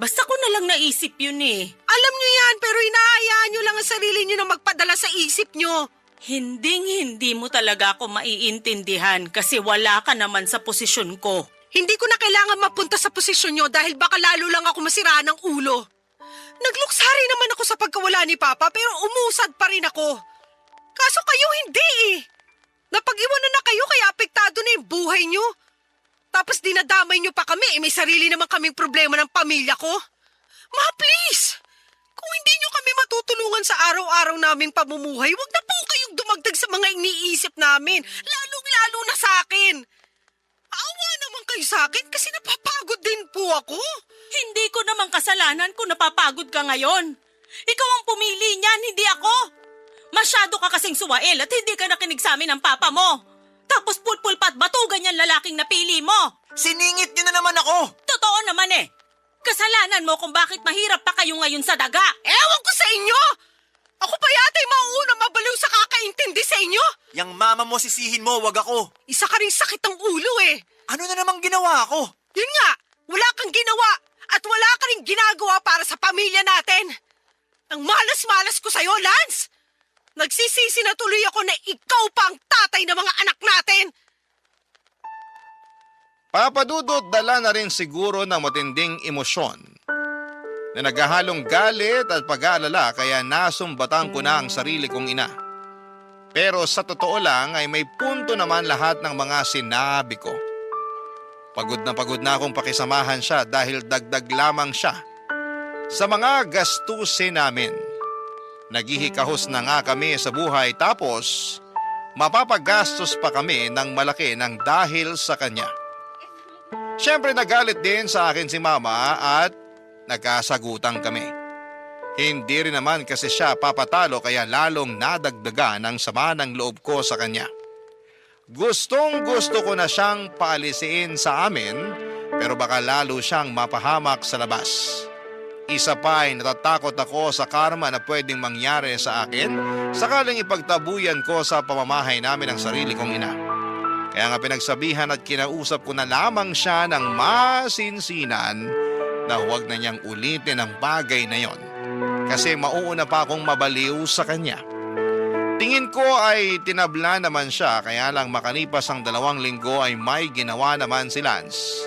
Basta ko na lang naisip yun eh. Alam nyo yan, pero hinahayaan nyo lang ang sarili nyo na magpadala sa isip nyo. Hindi mo talaga ako maiintindihan kasi wala ka naman sa posisyon ko. Hindi ko na kailangan mapunta sa posisyon nyo dahil baka lalo lang ako masira ng ulo. Nagluksari naman ako sa pagkawala ni Papa pero umusad pa rin ako. Kaso kayo hindi eh. Napag-iwanan na kayo kaya apektado na yung buhay nyo. Tapos dinadamay nyo pa kami may sarili naman kaming problema ng pamilya ko. Ma, please! Kung hindi nyo kami matutulungan sa araw-araw naming pamumuhay, wag na po kayong dumagdag sa mga iniisip namin, lalong-lalo na sa akin. Awa naman kayo sa akin kasi napapagod din po ako. Hindi ko naman kasalanan kung napapagod ka ngayon. Ikaw ang pumili niyan, hindi ako. Masyado ka kasing suwael at hindi ka nakinig sa amin ng papa mo. Tapos pulpul pa at batugan yung lalaking napili mo. Siningit nyo na naman ako. Totoo naman eh. Kasalanan mo kung bakit mahirap pa kayo ngayon sa daga. Ewan ko sa inyo! Ako pa yata'y mauuna mabaliw sa kakaintindi sa inyo. Yang mama mo sisihin mo, wag ako. Isa ka rin sakit ng ulo eh. Ano na namang ginawa ko? Yun nga, wala kang ginawa at wala ka rin ginagawa para sa pamilya natin. Ang malas-malas ko sa'yo, Lance. Nagsisisi na tuloy ako na ikaw pa ang tatay ng mga anak natin. Papa Dudut, dala na rin siguro ng matinding emosyon na naghahalong galit at pag-aalala kaya nasumbatan ko na ang sarili kong ina. Pero sa totoo lang ay may punto naman lahat ng mga sinabi ko. Pagod na akong pakisamahan siya dahil dagdag lamang siya sa mga gastusin namin. Naghihikahos na nga kami sa buhay tapos mapapagastos pa kami ng malaki ng dahil sa kanya. Siyempre nagalit din sa akin si mama at nagkasagutan kami. Hindi rin naman kasi siya papatalo kaya lalong nadagdagan ang sama ng loob ko sa kanya. Gustong gusto ko na siyang paalisiin sa amin pero baka lalo siyang mapahamak sa labas. Isa pa ay natatakot ako sa karma na pwedeng mangyari sa akin sakaling ipagtabuyan ko sa pamamahay namin ang sarili kong ina. Kaya nga pinagsabihan at kinausap ko na lamang siya ng masinsinan na huwag na niyang ulitin ang bagay na yon kasi mauuna pa akong mabaliw sa kanya. Tingin ko ay tinabla naman siya kaya lang makalipas ang 2 linggo ay may ginawa naman si Lance.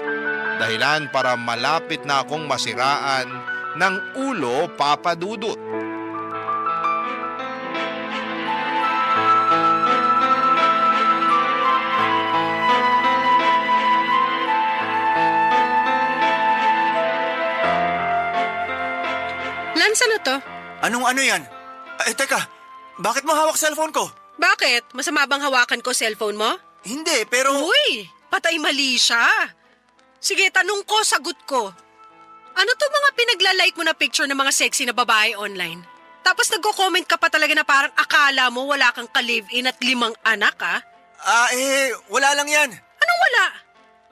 Dahilan para malapit na akong masiraan ng ulo, Papa Dudut. Lance, ano to? Anong ano yan? Teka, bakit mo hawak cellphone ko? Bakit? Masama bang hawakan ko cellphone mo? Hindi, pero... Uy, patay mali siya. Sige, tanong ko, sagot ko. Ano to mga pinaglalike mo na picture ng mga sexy na babae online? Tapos nagko-comment ka pa talaga na parang akala mo wala kang ka-live-in at 5 anak, ha? Wala lang yan. Anong wala?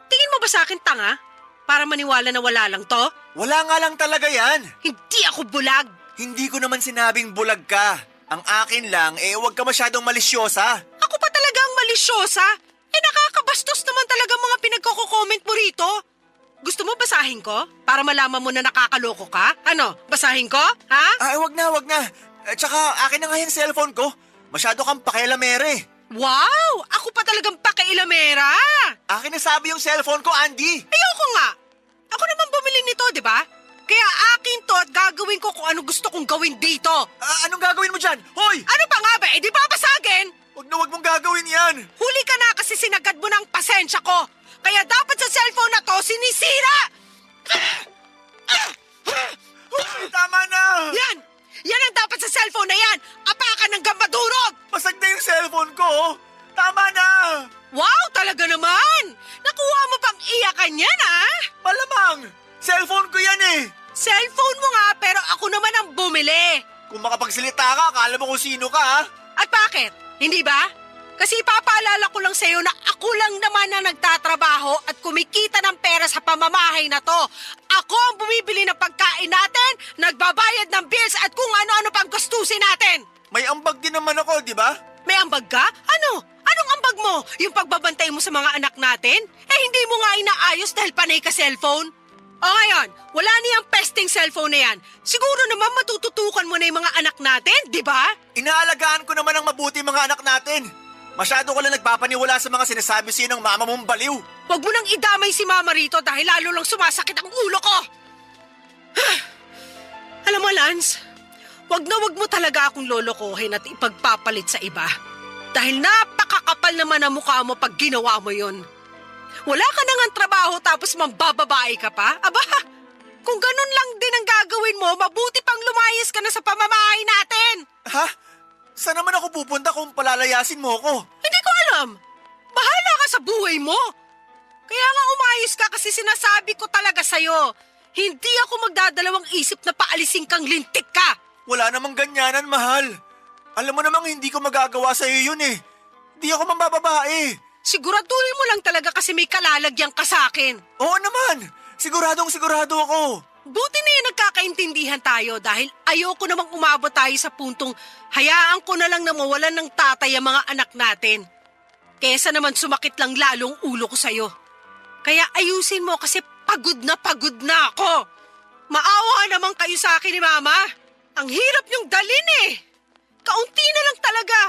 Tingin mo ba sa akin tanga? Para maniwala na wala lang to? Wala nga lang talaga yan. Hindi ako bulag. Hindi ko naman sinabing bulag ka. Ang akin lang, huwag ka masyadong malisyosa. Ako pa talaga ang malisyosa? Nakakabastos naman talaga mga pinagko-comment mo rito. Gusto mo basahin ko? Para malaman mo na nakakaloko ka? Ano, basahin ko? Ha? Wag na. Tsaka akin na nga yung cellphone ko. Masyado kang pakialamere. Wow! Ako pa talagang pakailamera! Akin na sabi yung cellphone ko, Andy. Ayoko nga! Ako naman bumili nito, di ba? Kaya akin to at gagawin ko kung ano gusto kong gawin dito. Anong gagawin mo dyan? Hoy! Ano pa nga ba? Di babasagin? Wag mong gagawin yan. Huli ka na kasi sinagad mo ng pasensya ko. Kaya dapat sa cellphone na to sinisira! Hoy, tama na! Yan! Yan ang dapat sa cellphone na yan! Apakan ng gammadurog! Basag na yung cellphone ko. Tama na! Wow, talaga naman! Nakuha mo pang iyakan yan, ha? Malamang! Cellphone ko yan eh! Cellphone mo nga, pero ako naman ang bumili. Kung makapagsalita ka, akala mo kung sino ka ha? At bakit? Hindi ba? Kasi ipapaalala ko lang sa'yo na ako lang naman na nagtatrabaho at kumikita ng pera sa pamamahay na to. Ako ang bumibili ng pagkain natin, nagbabayad ng bills at kung ano-ano pang gastusin natin. May ambag din naman ako, di ba? May ambag ka? Ano? Anong ambag mo? Yung pagbabantay mo sa mga anak natin? Hindi mo nga inaayos dahil panay ka cellphone? O ngayon, wala niyang pesting cellphone na yan. Siguro naman matututukan mo na yung mga anak natin, di ba? Inaalagaan ko naman ang mabuti mga anak natin. Masyado ka lang nagpapaniwala sa mga sinasabi sa'yo ng mama mong baliw. Huwag mo nang idamay si mama rito dahil lalo lang sumasakit ang ulo ko. Alam mo, Lance, wag mo talaga akong lolokohin at ipagpapalit sa iba. Dahil napakakapal naman ang mukha mo pag ginawa mo yun. Wala ka na nga trabaho tapos mambababae ka pa? Aba, kung ganun lang din ang gagawin mo, mabuti pang lumayas ka na sa pamamahay natin. Ha? Saan naman ako pupunta kung palalayasin mo ko? Hindi ko alam. Bahala ka sa buhay mo. Kaya nga umayos ka kasi sinasabi ko talaga sa'yo. Hindi ako magdadalawang isip na paalisin kang lintik ka. Wala namang ganyanan, mahal. Alam mo namang hindi ko magagawa sa'yo yun eh. Di ako mambababae. Siguraduhin mo lang talaga kasi may kalalagyan ka sa akin. Oo naman. Siguradong sigurado ako. Buti na yung nagkakaintindihan tayo dahil ayoko namang umabot tayo sa puntong hayaan ko na lang na mawalan ng tatay ang mga anak natin. Kesa naman sumakit lang lalong ulo ko sa'yo. Kaya ayusin mo kasi pagod na ako. Maawa naman kayo sa akin ni Mama. Ang hirap niyong dalin eh. Kaunti na lang talaga.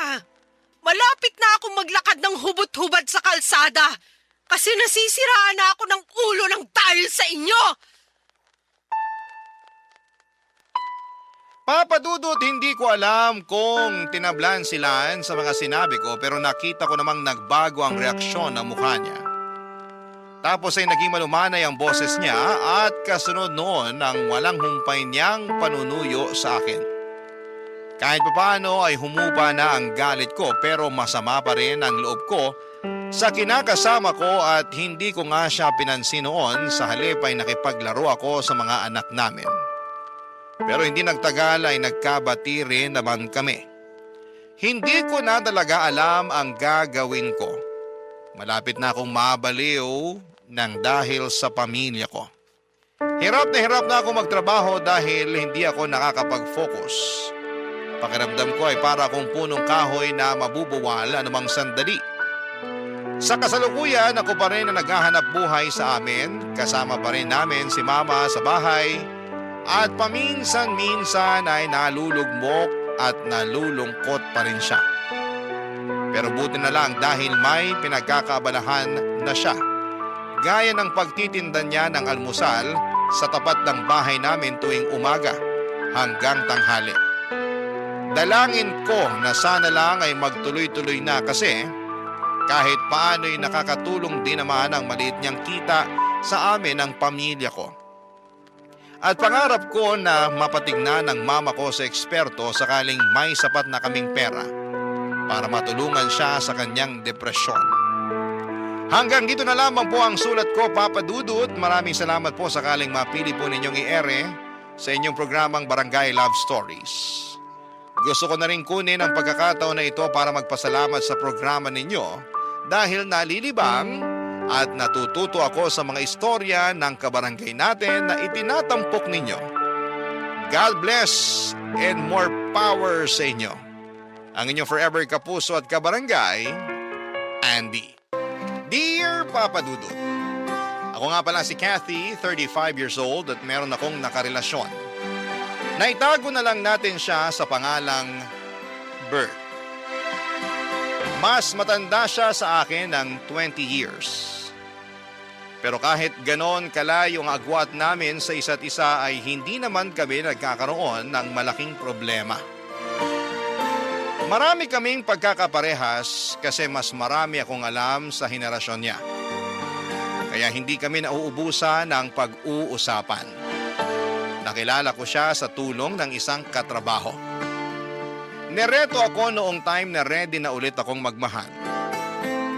Malapit na akong maglakad ng hubot-hubad sa kalsada kasi nasisiraan na ako ng ulo ng dahil sa inyo. Papa Dudut, hindi ko alam kung tinablan silaan sa mga sinabi ko pero nakita ko namang nagbago ang reaksyon ng mukha niya. Tapos ay naging malumanay ang boses niya at kasunod noon ang walang humpay niyang panunuyo sa akin. Kahit papaano ay humupa na ang galit ko pero masama pa rin ang loob ko sa kinakasama ko at hindi ko nga siya pinansin noon, sa halip ay nakipaglaro ako sa mga anak namin. Pero hindi nagtagal ay nagkabati rin naman kami. Hindi ko na talaga alam ang gagawin ko. Malapit na akong mabaliw nang dahil sa pamilya ko. Hirap na ako magtrabaho dahil hindi ako nakakapag-focus. Pakiramdam ko ay para akong punong kahoy na mabubuwal anumang sandali. Sa kasalukuyan, ako pa rin na naghahanap buhay sa amin. Kasama pa rin namin si Mama sa bahay. At paminsan-minsan ay nalulugmok at nalulungkot pa rin siya. Pero buti na lang dahil may pinagkakaabalahan na siya. Gaya ng pagtitinda niya ng almusal sa tapat ng bahay namin tuwing umaga hanggang tanghali. Dalangin ko na sana lang ay magtuloy-tuloy na kasi kahit paano'y nakakatulong din naman ang maliit niyang kita sa amin ang pamilya ko. At pangarap ko na mapatignan ng mama ko sa eksperto sakaling may sapat na kaming pera para matulungan siya sa kanyang depresyon. Hanggang dito na lamang po ang sulat ko, Papa Dudut. Maraming salamat po sakaling mapili po ninyong i-ere sa inyong programang Barangay Love Stories. Gusto ko na rin kunin ang pagkakataon na ito para magpasalamat sa programa ninyo dahil nalilibang at natututo ako sa mga istorya ng kabarangay natin na itinatampok ninyo. God bless and more power sa inyo. Ang inyong forever kapuso at kabarangay, Andy. Dear Papa Dudut, ako nga pala si Kathy, 35 years old at meron akong nakarelasyon. Naitago na lang natin siya sa pangalang Bert. Mas matanda siya sa akin ng 20 years. Pero kahit ganon kalayo ang agwat namin sa isa't isa ay hindi naman kami nagkakaroon ng malaking problema. Marami kaming pagkakaparehas kasi mas marami akong alam sa henerasyon niya. Kaya hindi kami nauubusan ng pag-uusapan. Nakilala ko siya sa tulong ng isang katrabaho. Nereto ako noong time na ready na ulit akong magmahal.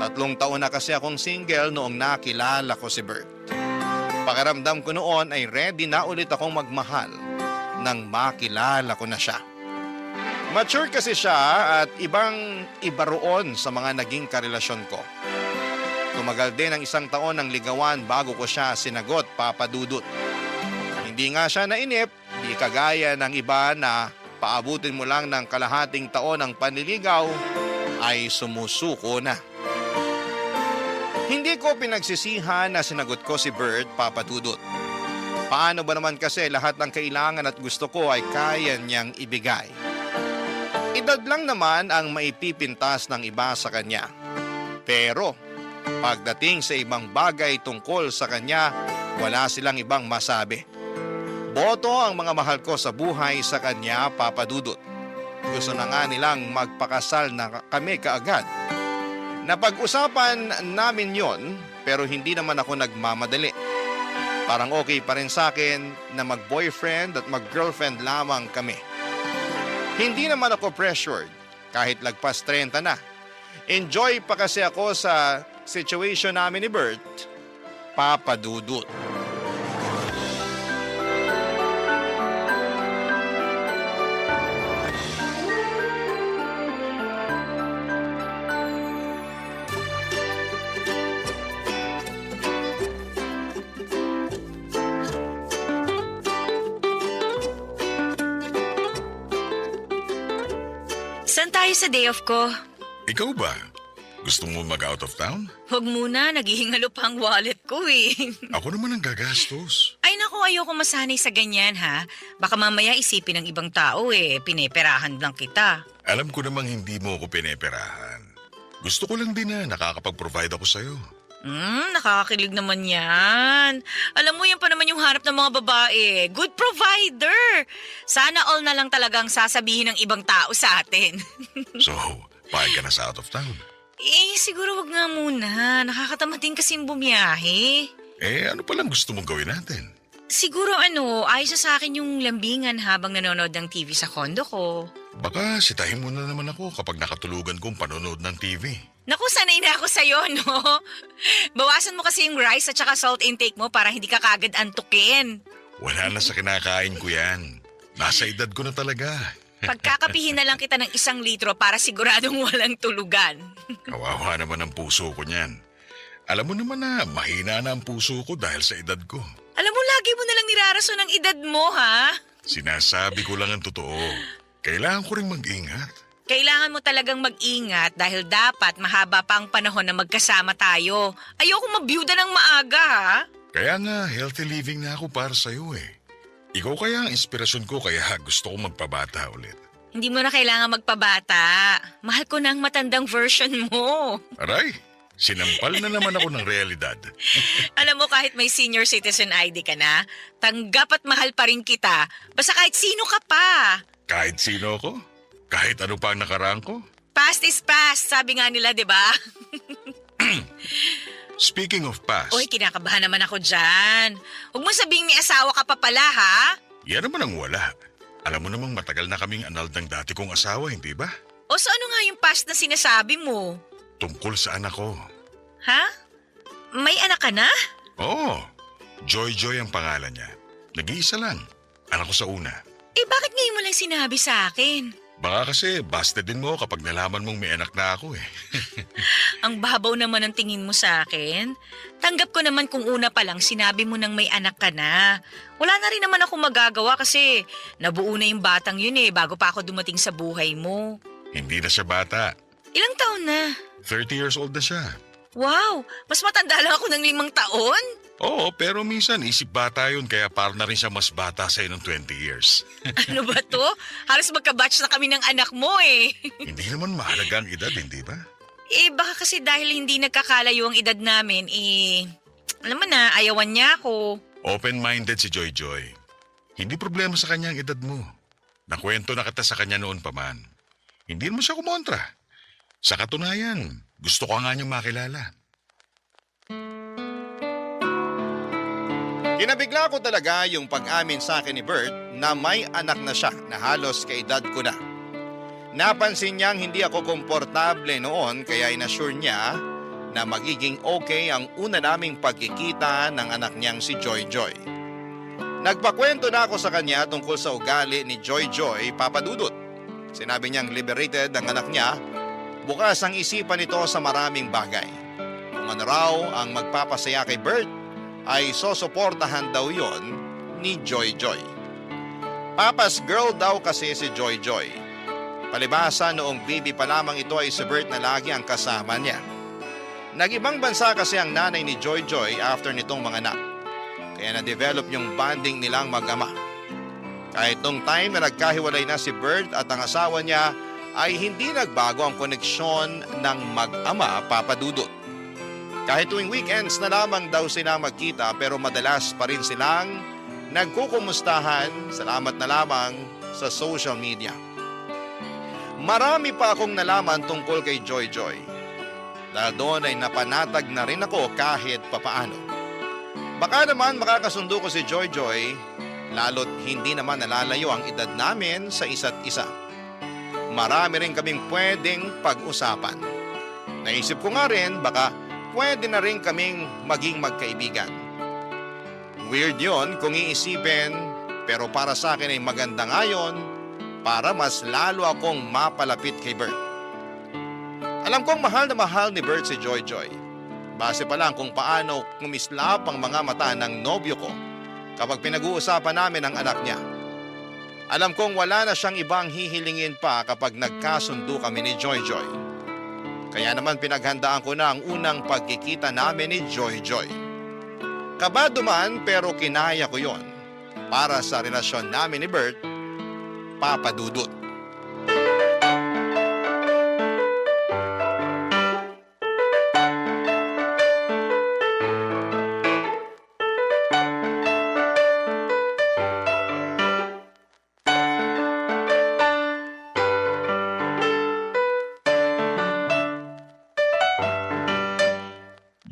3 taon na kasi akong single noong nakilala ko si Bert. Pakiramdam ko noon ay ready na ulit akong magmahal nang makilala ko na siya. Mature kasi siya at iba roon sa mga naging karelasyon ko. Tumagal din ang 1 taon ng ligawan bago ko siya sinagot, Papa Dudut. Hindi nga siya nainip, di kagaya ng iba na paabutin mo lang ng kalahating taon ng panliligaw ay sumusuko na. Hindi ko pinagsisihan na sinagot ko si Bert, Papa Dudut. Paano ba naman kasi lahat ng kailangan at gusto ko ay kaya niyang ibigay. Edad lang naman ang maipipintas ng iba sa kanya. Pero pagdating sa ibang bagay tungkol sa kanya, wala silang ibang masabi. Boto ang mga mahal ko sa buhay sa kanya, Papa Dudut. Gusto na nga nilang magpakasal na kami kaagad. Napag-usapan namin yon pero hindi naman ako nagmamadali. Parang okay pa rin sa akin na mag-boyfriend at mag-girlfriend lamang kami. Hindi naman ako pressured kahit lagpas 30 na. Enjoy pa kasi ako sa situation namin ni Bert, Papa Dudut. Saan tayo sa day off ko? Ikaw ba? Gusto mo mag-out of town? Huwag muna, naghihingalo pa ang wallet ko eh. Ako naman ang gagastos. Ay naku, ayoko masanay sa ganyan ha. Baka mamaya isipin ng ibang tao eh, pineperahan lang kita. Alam ko namang hindi mo ako pineperahan. Gusto ko lang din na nakakapag-provide ako sa'yo. Nakakakilig naman yan. Alam mo, yan pa naman yung harap ng mga babae. Good provider. Sana all na lang talagang sasabihin ng ibang tao sa atin. So, payag ka na sa out of town. Siguro wag nga muna. Nakakatamad din kasing bumiyahe. Ano palang gusto mong gawin natin? Siguro ayos na sa akin yung lambingan habang nanonood ng TV sa kondo ko. Baka sitahin mo na naman ako kapag nakatulugan kong panonood ng TV. Naku, sanay na ako sa'yo, no? Bawasan mo kasi yung rice at saka salt intake mo para hindi ka kagad antukin. Wala na sa kinakain ko yan. Nasa edad ko na talaga. Pagkakapihin na lang kita ng 1 litro para siguradong walang tulugan. Kawawa naman ang puso ko niyan. Alam mo naman na mahina na ang puso ko dahil sa edad ko. Alam mo, lagi mo nalang nirarason ang edad mo, ha? Sinasabi ko lang ang totoo. Kailangan ko rin mag-ingat. Kailangan mo talagang mag-ingat dahil dapat mahaba pa ang panahon na magkasama tayo. Ayoko mabiyuda ng maaga, ha? Kaya nga, healthy living na ako para sa'yo eh. Ikaw kaya ang inspirasyon ko kaya gusto ko magpabata ulit. Hindi mo na kailangan magpabata. Mahal ko na ang matandang version mo. Aray, sinampal na naman ako ng realidad. Alam mo, kahit may senior citizen ID ka na, tanggap at mahal pa rin kita. Basta kahit sino ka pa. Kahit sino ako? Kahit ano pa ang nakaraan ko? Past is past, sabi nga nila, di ba? Speaking of past, Uy, kinakabahan naman ako dyan. Huwag mo sabihing may asawa ka pa pala, ha? yan naman ang wala. Alam mo namang matagal na kaming anal ng dati kong asawa, hindi ba? O so ano nga yung past na sinasabi mo? Tungkol sa anak ko. Ha? May anak ka na? Oo, Joy Joy ang pangalan niya. Nag-iisa lang. Anak ko sa una. Bakit ngayon mo lang sinabi sa akin? Baka kasi busted din mo kapag nalaman mong may anak na ako eh. Ang babaw naman ang tingin mo sa akin. Tanggap ko naman kung una pa lang sinabi mo nang may anak ka na. Wala na rin naman ako magagawa kasi nabuo na yung batang yun bago pa ako dumating sa buhay mo. Hindi na siya bata. Ilang taon na? 30 years old na siya. Wow, mas matanda lang ako ng 5 taon. Oo, pero minsan isip bata yun kaya parang na rin siya mas bata sa'yo ng 20 years. Ano ba to? Halos magka-batch na kami ng anak mo Hindi naman mahalaga ang edad, hindi ba? Baka kasi dahil hindi nagkakalayo ang edad namin, alam mo na, ayawan niya ako. Open-minded si Joy Joy. Hindi problema sa kanya ang edad mo. Nakwento na kita sa kanya noon pa man. Hindi mo siya kumontra. Sa katunayan, gusto ko nga niyang makilala. Kinabigla ko talaga yung pag-amin sa akin ni Bert na may anak na siya na halos kaedad ko na. Napansin niyang hindi ako komportable noon kaya inassure niya na magiging okay ang una naming pagkikita ng anak niyang si Joy Joy. Nagpakwento na ako sa kanya tungkol sa ugali ni Joy Joy, Papa Dudut. Sinabi niyang liberated ang anak niya, bukas ang isipan nito sa maraming bagay. Kung ano raw ang magpapasaya kay Bert, ay sosuportahan daw yon ni Joy Joy. Papa's girl daw kasi si Joy Joy. Palibasa noong baby pa lamang ito ay si Bert na lagi ang kasama niya. Nag-ibang bansa kasi ang nanay ni Joy Joy after nitong mga anak. Kaya na-develop yung bonding nilang mag-ama. Kahit nung time na nagkahiwalay na si Bert at ang asawa niya ay hindi nagbago ang koneksyon ng mag-ama, Papa Dudut. Kahit tuwing weekends na lamang daw sila magkita pero madalas pa rin silang nagkukumustahan, salamat na lamang sa social media. Marami pa akong nalaman tungkol kay Joy Joy. Dahil doon ay napanatag na rin ako kahit papaano. Baka naman makakasundo ko si Joy Joy, lalo't hindi naman nalalayo ang edad namin sa isa't isa. Marami rin kaming pwedeng pag-usapan. Naisip ko nga rin baka pwede na rin kaming maging magkaibigan. Weird yon kung iisipin, pero para sa akin ay maganda nga yun para mas lalo akong mapalapit kay Bert. Alam kong mahal na mahal ni Bert si Joy Joy. Base pa lang kung paano kumislap ang mga mata ng nobyo ko kapag pinag-uusapan namin ang anak niya. Alam kong wala na siyang ibang hihilingin pa kapag nagkasundo kami ni Joy Joy. Kaya naman pinaghandaan ko na ang unang pagkikita namin ni Joy Joy. Kabado man pero kinaya ko yon para sa relasyon namin ni Bert, Papa Dudut.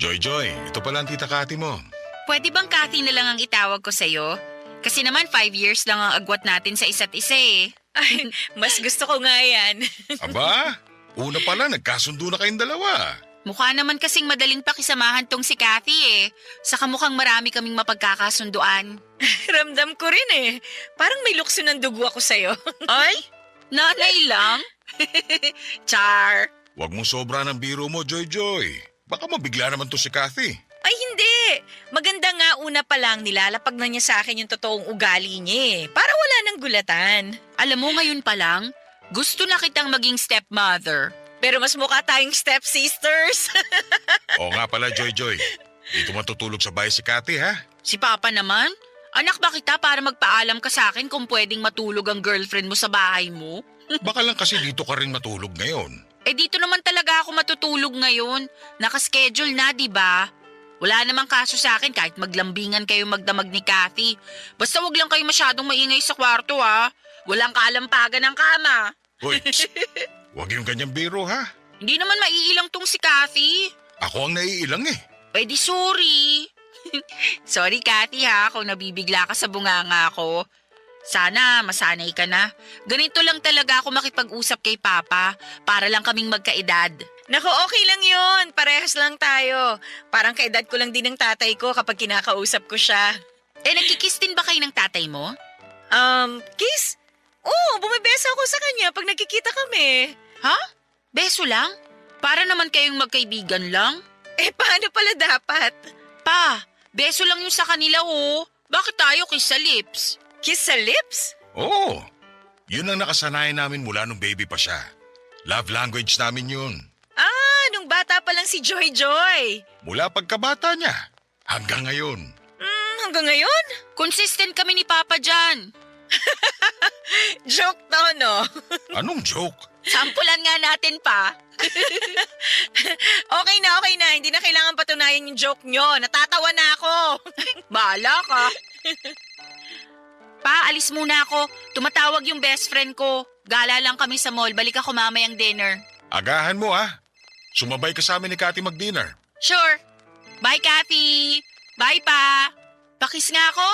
Joy, ito pala ang tita Kati mo. Pwede bang Kathy na lang ang itawag ko sa'yo? Kasi naman 5 years lang ang agwat natin sa isa't isa eh. Ay, mas gusto ko nga yan. Aba, una pala nagkasundo na kayong dalawa. Mukha naman kasing madaling pakisamahan tong si Kathy eh. Saka mukhang marami kaming mapagkakasunduan. Ramdam ko rin eh. Parang may lukso ng dugo ako sa'yo. Ay, nanay lang? Char. Huwag mong sobra ng biro mo, Joy. Baka mabigla naman to si Kathy. Ay hindi. Maganda nga una pa lang nilalapag na niya sa akin yung totoong ugali niya eh. Para wala nang gulatan. Alam mo ngayon pa lang, gusto na kitang maging stepmother. Pero mas mukha tayong stepsisters. Oo nga pala, Joy. Dito matutulog sa bahay si Kathy, ha? Si Papa naman? Anak ba kita para magpaalam ka sa akin kung pwedeng matulog ang girlfriend mo sa bahay mo? Baka lang kasi dito ka rin matulog ngayon. Eh dito naman talaga ako matutulog ngayon. Nakaschedule na, di ba? Wala namang kaso sa akin kahit maglambingan kayo magdamag ni Kathy. Basta wag lang kayo masyadong maingay sa kwarto ha. Walang kaalampagan ng kama. Hoy, huwag yung ganyang biro, ha? Hindi naman maiilang tong si Kathy. Ako ang naiilang eh. Eh di sorry. Sorry Kathy ha kung nabibigla ka sa bunganga ko. Sana masanay ka na. Ganito lang talaga ako makipag-usap kay Papa para lang kaming magkaedad. Naku, okay lang yun. Parehas lang tayo. Parang kaedad ko lang din ng tatay ko kapag kinakausap ko siya. Eh, nagkikiss din ba kayo ng tatay mo? Kiss? Oo, bumibeso ako sa kanya pag nagkikita kami. Ha? Beso lang? Para naman kayong magkaibigan lang? Eh, paano pala dapat? Pa, beso lang yung sa kanila oh. Bakit tayo kiss sa lips? Kiss sa lips? Oo. Yun ang nakasanayan namin mula nung baby pa siya. Love language namin yun. Ah, nung bata pa lang si Joy. Mula pagkabata niya hanggang ngayon. Hanggang ngayon? Consistent kami ni Papa dyan. Joke to, no? Anong joke? Sampulan nga natin pa. Okay na. Hindi na kailangan patunayan yung joke nyo. Natatawa na ako. Bahala ka. Pa, alis muna ako. Tumatawag yung best friend ko. Gala lang kami sa mall. Balik ako mamayang dinner. Agahan mo, ha? Sumabay ka sa amin ni Kathy mag-dinner. Sure. Bye, Kathy. Bye, Pa. Pakis nga ako.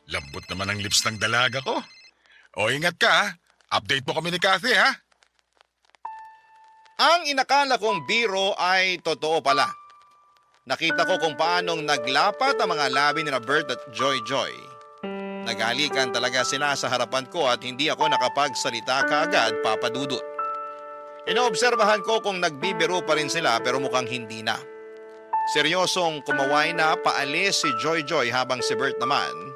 Lambot naman ang lips ng dalaga ko. O ingat ka, ha? Update mo kami ni Kathy, ha? Ang inakala kong biro ay totoo pala. Nakita ko kung paanong naglapat ang mga labi ni Bert at Joy. Naghalikan talaga sila sa harapan ko at hindi ako nakapagsalita kaagad, Papa Dudut. Inoobserbahan ko kung nagbibiro pa rin sila pero mukhang hindi na. Seryosong kumaway na paalis si Joy habang si Bert naman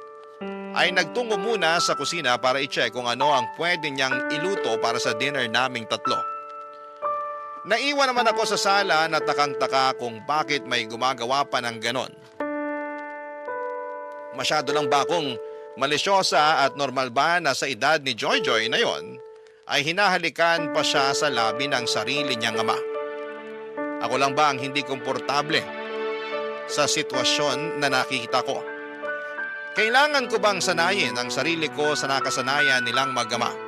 ay nagtungo muna sa kusina para i-check kung ano ang pwede niyang iluto para sa dinner naming tatlo. Naiwan naman ako sa sala at takang-taka kung bakit may gumagawa pa ng ganon. Masyado lang ba akong malisyosa at normal ba na sa edad ni Joy na yon ay hinahalikan pa siya sa labi ng sarili niyang ama? Ako lang ba ang hindi komportable sa sitwasyon na nakikita ko? Kailangan ko bang sanayin ang sarili ko sa nakasanayan nilang mag-ama?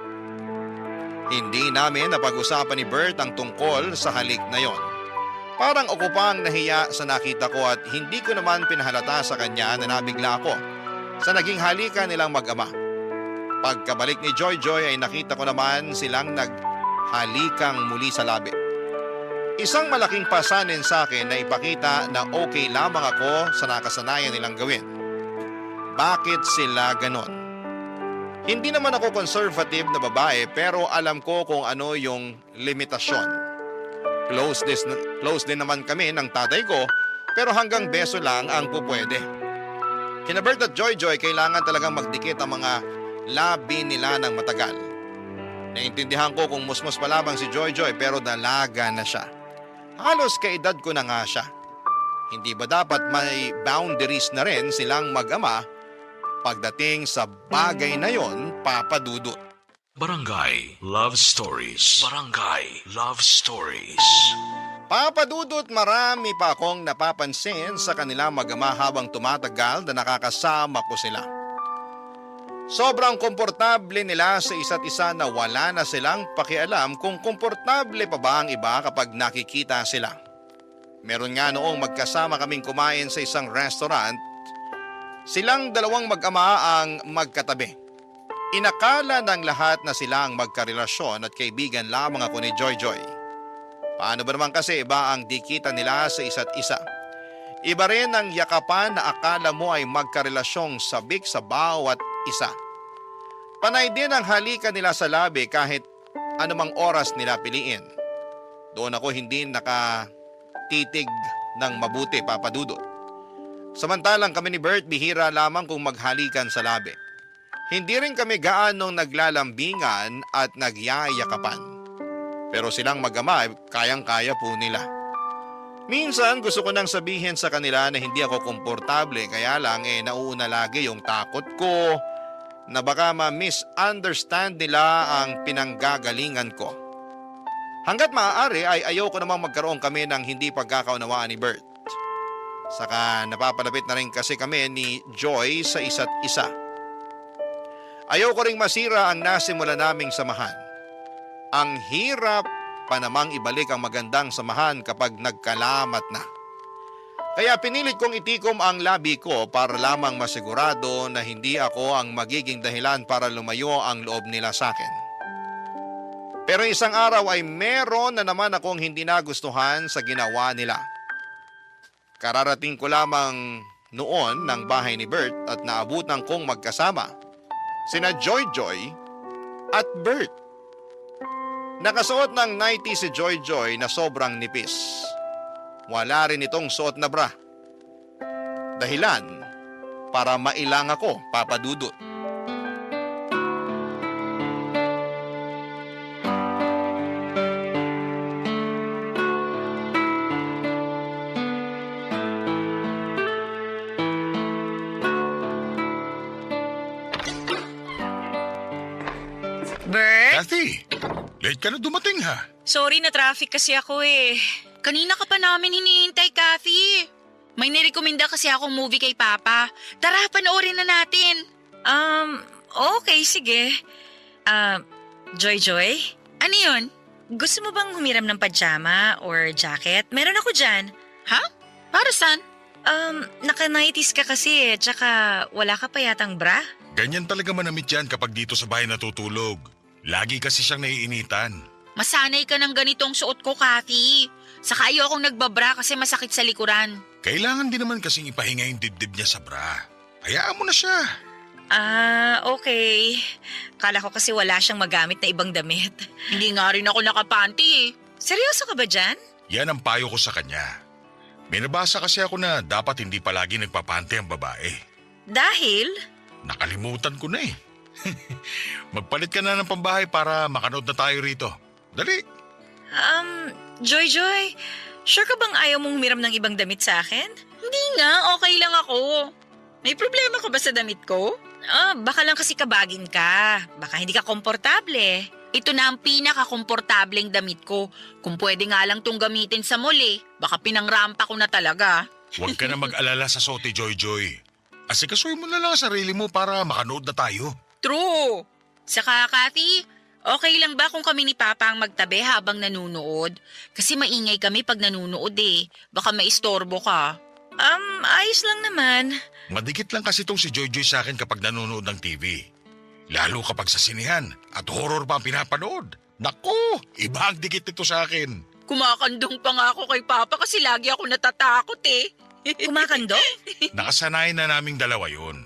Hindi namin napag-usapan ni Bert ang tungkol sa halik na yon. Parang ako pang nahiya sa nakita ko at hindi ko naman pinahalata sa kanya na nabigla ako sa naging halikan nilang mag-ama. Pagkabalik ni Joy ay nakita ko naman silang naghalikang muli sa labi. Isang malaking pasanin sa akin na ipakita na okay lamang ako sa nakasanayan nilang gawin. Bakit sila ganon? Hindi naman ako conservative na babae pero alam ko kung ano yung limitasyon. Close din naman kami ng tatay ko pero hanggang beso lang ang pupwede. Kina Bert at Joy kailangan talagang magdikit ang mga labi nila ng matagal. Naintindihan ko kung musmus pa lamang si Joy pero dalaga na siya. Halos kaedad ko na nga siya. Hindi ba dapat may boundaries na rin silang mag-ama pagdating sa bagay na yon, Papa Dudut? Barangay Love Stories. Barangay Love Stories. Papa Dudut, marami pa akong napapansin sa kanila mag-ama habang tumatagal na nakakasama ko sila. Sobrang komportable nila sa isa't isa na wala na silang pakialam kung komportable pa ba ang iba kapag nakikita sila. Meron nga noong magkasama kaming kumain sa isang restaurant. Silang dalawang mag-ama ang magkatabi. Inakala ng lahat na sila ang magkarelasyon at kaibigan lamang ako ni Joy Joy. Paano ba naman kasi iba ang dikitan nila sa isa't isa? Iba rin ang yakapan na akala mo ay magkarelasyong sabik sa bawat isa. Panay din ang halikan nila sa labi kahit anumang oras nila piliin. Doon ako hindi nakatitig ng mabuti, Papa Dudut. Samantalang kami ni Bert bihira lamang kung maghalikan sa labi. Hindi rin kami gaanong naglalambingan at nagyayakapan. Pero silang mag-ama kayang-kaya po nila. Minsan gusto ko nang sabihin sa kanila na hindi ako komportable kaya lang nauuna lagi yung takot ko na baka ma-misunderstand nila ang pinanggagalingan ko. Hanggat maaari ay ayoko namang magkaroon kami ng hindi pagkakaunawaan ni Bert. Saka napapalapit na rin kasi kami ni Joy sa isa't isa. Ayoko ring masira ang nasimula naming samahan. Ang hirap pa namang ibalik ang magandang samahan kapag nagkalamat na. Kaya pinilit kong itikom ang labi ko para lamang masigurado na hindi ako ang magiging dahilan para lumayo ang loob nila sa akin. Pero isang araw ay meron na naman akong hindi nagustuhan sa ginawa nila. Kararating ko lamang noon ng bahay ni Bert at naabutan kong magkasama sina Joy Joy at Bert. Nakasuot ng nightie si Joy Joy na sobrang nipis. Wala rin itong suot na bra. Dahilan para mailang ako, Papa Dudut. Bert? Kathy, late ka na dumating ha. Sorry na traffic kasi ako eh. Kanina ka pa namin hinihintay, Kathy. May nirekomenda kasi akong movie kay Papa. Tara, panoorin na natin. Okay, sige. Joy Joy, Ano yun? gusto mo bang humiram ng pajama or jacket? Meron ako dyan. Ha? Para saan? Naka-nighties ka kasi tsaka wala ka pa yatang bra. Ganyan talaga manamit yan kapag dito sa bahay natutulog. Lagi kasi siyang naiinitan. Masanay ka ng ganitong suot ko, Kathy. Saka ayaw akong nagbabra kasi masakit sa likuran. Kailangan din naman kasing ipahinga yung dibdib niya sa bra. Hayaan mo na siya. Okay. Kala ko kasi wala siyang magamit na ibang damit. Hindi nga rin ako nakapanty eh. Seryoso ka ba dyan? Yan ang payo ko sa kanya. May nabasa kasi ako na dapat hindi palagi nagpapante ang babae. Dahil? Nakalimutan ko na eh. Magpalit ka na ng pambahay para makanood na tayo rito. Dali. Joy Joy, sure ka bang ayaw mong humiram ng ibang damit sa akin? Hindi nga, okay lang ako. May problema ka ba sa damit ko? Baka lang kasi kabagin ka. Baka hindi ka komportable. Ito na ang pinaka-komportableng damit ko. Kung pwede nga lang tong gamitin sa mall eh. Baka pinangrampa ko na talaga. Huwag ka na mag-alala sa sote, Joy Joy. Asikasuhin mo na lang ang sarili mo para makanood na tayo. True. Saka, Kathy, okay lang ba kung kami ni Papa ang magtabi habang nanunood? Kasi maingay kami pag nanunood eh. Baka maistorbo ka. Ayos lang naman. Madikit lang kasi itong si Joy Joy sa akin kapag nanonood ng TV. Lalo kapag sa sinihan at horror pa ang pinapanood. Naku, iba ang dikit nito sa akin. Kumakandong pa nga ako kay Papa kasi lagi ako natatakot eh. Kumakando? Nakasanayan na naming dalawa yun.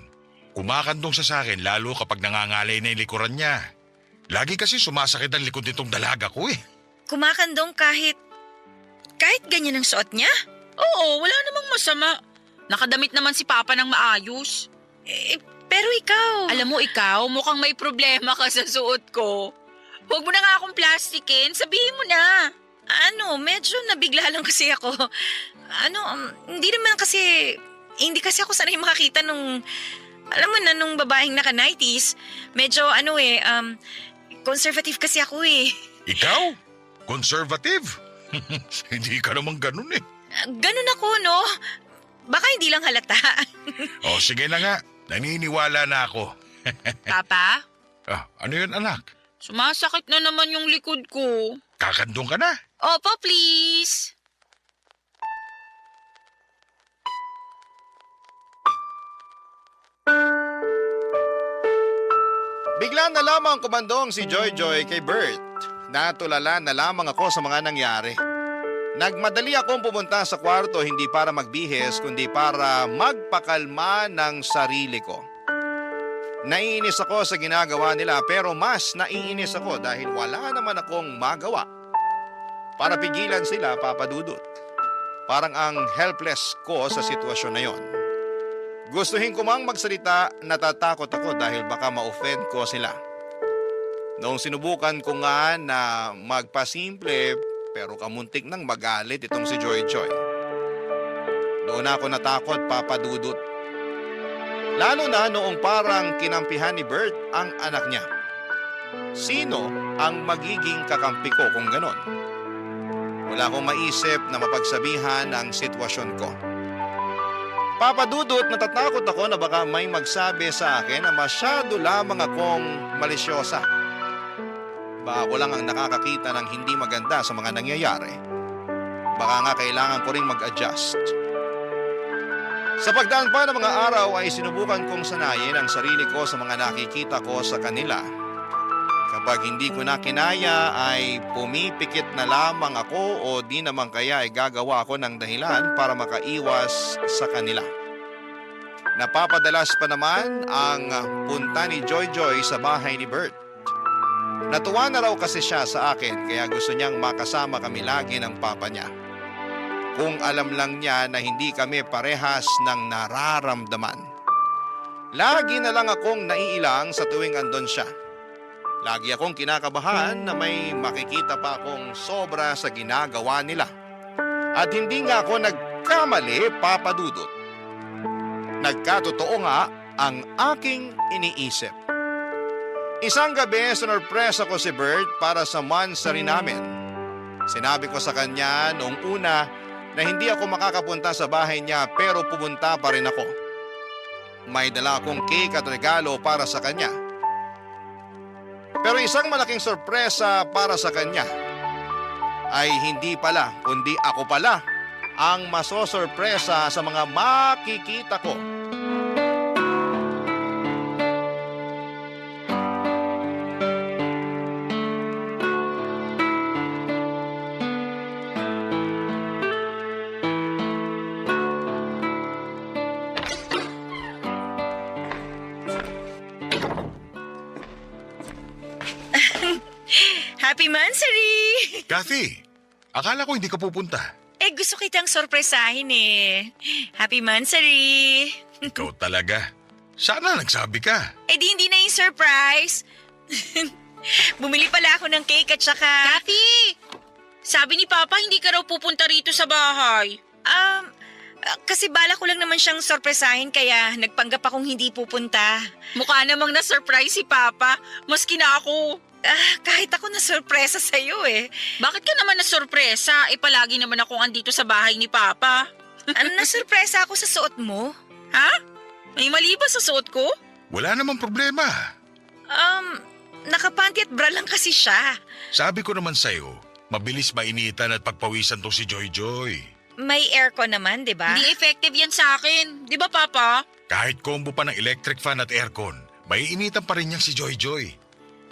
Kumakandong siya sa akin lalo kapag nangangalay na yung likuran niya. Lagi kasi sumasakit ang likod nitong dalaga ko eh. Kumakandong kahit ganyan ang suot niya? Oo, wala namang masama. Nakadamit naman si Papa ng maayos. Pero ikaw... Alam mo ikaw, mukhang may problema ka sa suot ko. Huwag mo na nga akong plastikin, sabihin mo na. Medyo nabigla lang kasi ako. Hindi kasi ako sanay makakita nung, alam mo na, nung babaeng naka-nighties. Medyo conservative kasi ako eh. Ikaw? Conservative? Hindi ka naman ganun eh. Ganun ako, no? Baka hindi lang halata. O sige na nga, naniniwala na ako. Papa, Ano yun anak? sumasakit na naman yung likod ko. Kakandong ka na? Opo, please. Nang nalaman ko bandong si Joy Joy kay Bert, natulala na lamang ako sa mga nangyari. Nagmadali akong pumunta sa kwarto hindi para magbihis kundi para magpakalma ng sarili ko. Naiinis ako sa ginagawa nila pero mas naiinis ako dahil wala naman akong magawa. Para pigilan sila, Papa Dudut. Parang ang helpless ko sa sitwasyon na yon. Gustuhin ko mang magsalita, natatakot ako dahil baka ma-offend ko sila. Noong sinubukan ko nga na magpasimple pero kamuntik nang magalit itong si Joy Joy. Doon ako natakot, Papa Dudut. Lalo na noong parang kinampihan ni Bert ang anak niya. Sino ang magiging kakampi ko kung ganon? Wala akong maisip na mapagsabihan ang sitwasyon ko. Papa Dudut, natatakot ako na baka may magsabi sa akin na masyado lamang akong malisyosa. Baka ako lang ang nakakakita ng hindi maganda sa mga nangyayari. Baka nga kailangan ko ring mag-adjust. Sa pagdaan pa ng mga araw ay sinubukan kong sanayin ang sarili ko sa mga nakikita ko sa kanila. Kapag hindi ko na kinaya ay pumipikit na lamang ako o di naman kaya ay gagawa ako ng dahilan para makaiwas sa kanila. Napapadalas pa naman ang punta ni Joy Joy sa bahay ni Bert. Natuwa na raw kasi siya sa akin kaya gusto niyang makasama kami lagi ng papa niya. Kung alam lang niya na hindi kami parehas ng nararamdaman. Lagi na lang akong naiilang sa tuwing andon siya. Lagi akong kinakabahan na may makikita pa akong sobra sa ginagawa nila. At hindi nga ako nagkamali, Papa Dudut. Nagkatotoo nga ang aking iniisip. Isang gabi, sinurpresa ko si Bert para sa monthsary namin. Sinabi ko sa kanya noong una na hindi ako makakapunta sa bahay niya pero pupunta pa rin ako. May dala akong cake at regalo para sa kanya. Pero isang malaking sorpresa para sa kanya ay hindi pala kundi ako pala ang masosorpresa sa mga makikita ko. Happy Mansary! Kathy, akala ko hindi ka pupunta. Gusto kitang sorpresahin eh. Happy Mansary! Ikaw talaga. Sana nagsabi ka. Di hindi na yung surprise. Bumili pala ako ng cake at saka... Kathy! Sabi ni Papa hindi ka raw pupunta rito sa bahay. Kasi bala ko lang naman siyang sorpresahin kaya nagpanggap akong hindi pupunta. Mukha namang na-surprise si Papa. Maski na ako. Kahit ako na sorpresa sa'yo eh. Bakit ka naman na-sorpresa? Palagi naman akong andito sa bahay ni Papa. Nasurpresa ako sa suot mo. Ha? May mali ba sa suot ko? Wala namang problema. Nakapanty at bra lang kasi siya. Sabi ko naman sa'yo, mabilis mainitan at pagpawisan to si Joy Joy. May aircon naman, di ba? Hindi effective yan sa akin. Di ba, Papa? Kahit combo pa ng electric fan at aircon, may initan pa rin niyang si Joy Joy.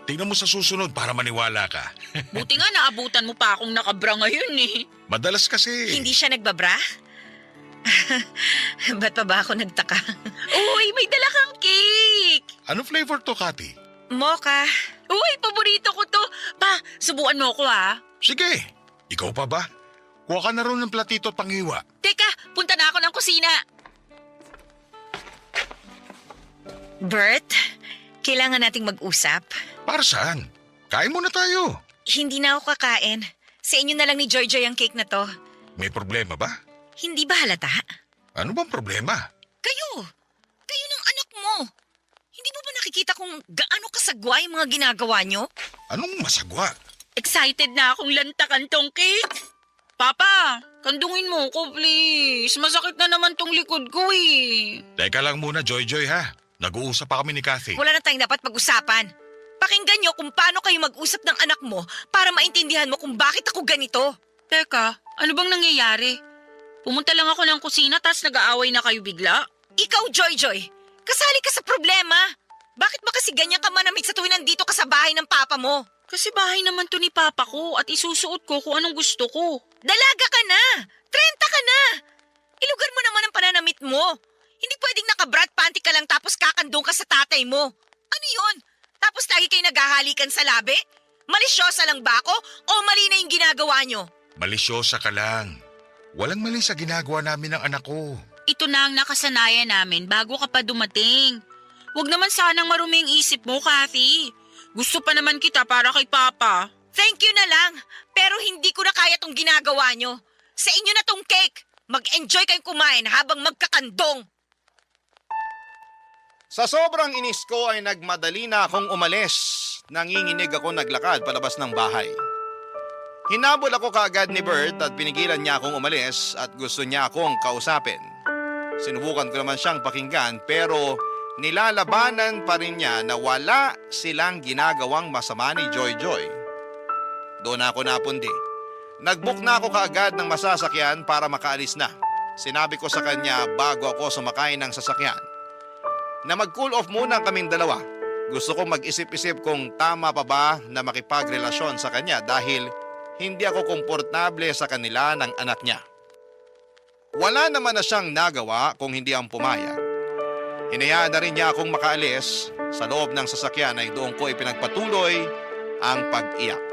Tingnan mo sa susunod para maniwala ka. Buti nga naabutan mo pa akong nakabra ngayon eh. Madalas kasi. Hindi siya nagbabra? Ba't pa ba ako nagtaka? Uy, may dala kang cake! Ano flavor to, Kathy? Mocha. Uy, paborito ko to. Pa, subuan mo ko ha. Sige, ikaw pa ba? Kuha ka na rin ng platito at panghiwa. Teka, punta na ako ng kusina. Bert, kailangan nating mag-usap. Para saan? Kain muna tayo. Hindi na ako kakain. Sa inyo na lang ni Joy Joy ang cake na to. May problema ba? Hindi ba halata? Ano bang problema? Kayo ng anak mo. Hindi mo ba nakikita kung gaano kasagwa yung mga ginagawa nyo? Anong masagwa? Excited na akong lantakan tong cake. Papa, kandungin mo ko please. Masakit na naman tong likod ko eh. Teka lang muna, Joy Joy ha. Nag-uusap pa kami ni Kathy. Wala na tayong dapat pag-usapan. Pakinggan nyo kung paano kayo mag-usap ng anak mo para maintindihan mo kung bakit ako ganito. Teka, ano bang nangyayari? Pumunta lang ako ng kusina tas nag-aaway na kayo bigla? Ikaw, Joy Joy, kasali ka sa problema. Bakit ba kasi ganyan ka manamit sa tuwing nandito ka sa bahay ng papa mo? Kasi bahay naman to ni Papa ko at isusuot ko kung anong gusto ko. Dalaga ka na! 30 ka na! Ilugar mo naman ang pananamit mo. Hindi pwedeng naka-brat panty ka lang tapos kakandong ka sa tatay mo. Ano yun? Tapos lagi kayo naghahalikan sa labi? Malisyosa lang ba ako o mali na yung ginagawa nyo? Malisyosa ka lang. Walang mali sa ginagawa namin ng anak ko. Ito na ang nakasanayan namin bago ka pa dumating. Huwag naman sanang marumi ang isip mo, Kathy. Gusto pa naman kita para kay Papa. Thank you na lang, pero hindi ko na kaya tong ginagawa nyo. Sa inyo na tong cake. Mag-enjoy kayong kumain habang magkakandong. Sa sobrang inis ko ay nagmadali na akong umalis. Nanginginig ako naglakad palabas ng bahay. Hinabol ako kaagad ni Bert at pinigilan niya akong umalis at gusto niya akong kausapin. Sinubukan ko naman siyang pakinggan pero nilalabanan pa rin niya na wala silang ginagawang masama ni Joy Joy. Doon ako napundi. Nag-book na ako kaagad ng masasakyan para makaalis na. Sinabi ko sa kanya bago ako sumakay ng sasakyan na mag-cool off muna kaming dalawa. Gusto kong mag-isip-isip kung tama pa ba na makipagrelasyon sa kanya dahil hindi ako komportable sa kanila ng anak niya. Wala naman na siyang nagawa kung hindi ang pumayag. Hinayaan na rin niya akong makaalis. Sa loob ng sasakyan ay doon ko ipinagpatuloy ang pag-iyak.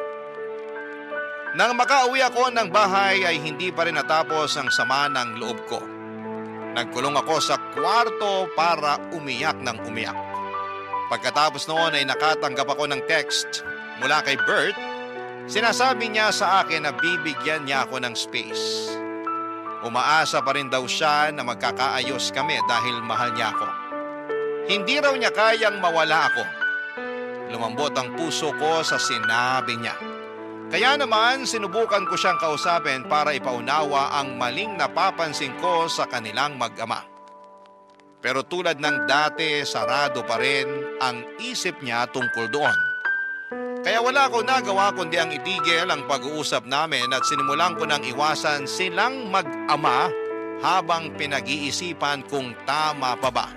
Nang makauwi ako ng bahay ay hindi pa rin natapos ang sama ng loob ko. Nagkulong ako sa kwarto para umiyak ng umiyak. Pagkatapos noon ay nakatanggap ako ng text mula kay Bert. Sinasabi niya sa akin na bibigyan niya ako ng space. Umaasa pa rin daw siya na magkakaayos kami dahil mahal niya ako. Hindi raw niya kayang mawala ako. Lumambot ang puso ko sa sinabi niya. Kaya naman sinubukan ko siyang kausapin para ipaunawa ang maling napapansin ko sa kanilang mag-ama. Pero tulad ng dati, sarado pa rin ang isip niya tungkol doon. Kaya wala akong nagawa kundi ang itigil ang pag-uusap namin at sinimulan ko nang iwasan silang mag-ama habang pinag-iisipan kung tama pa ba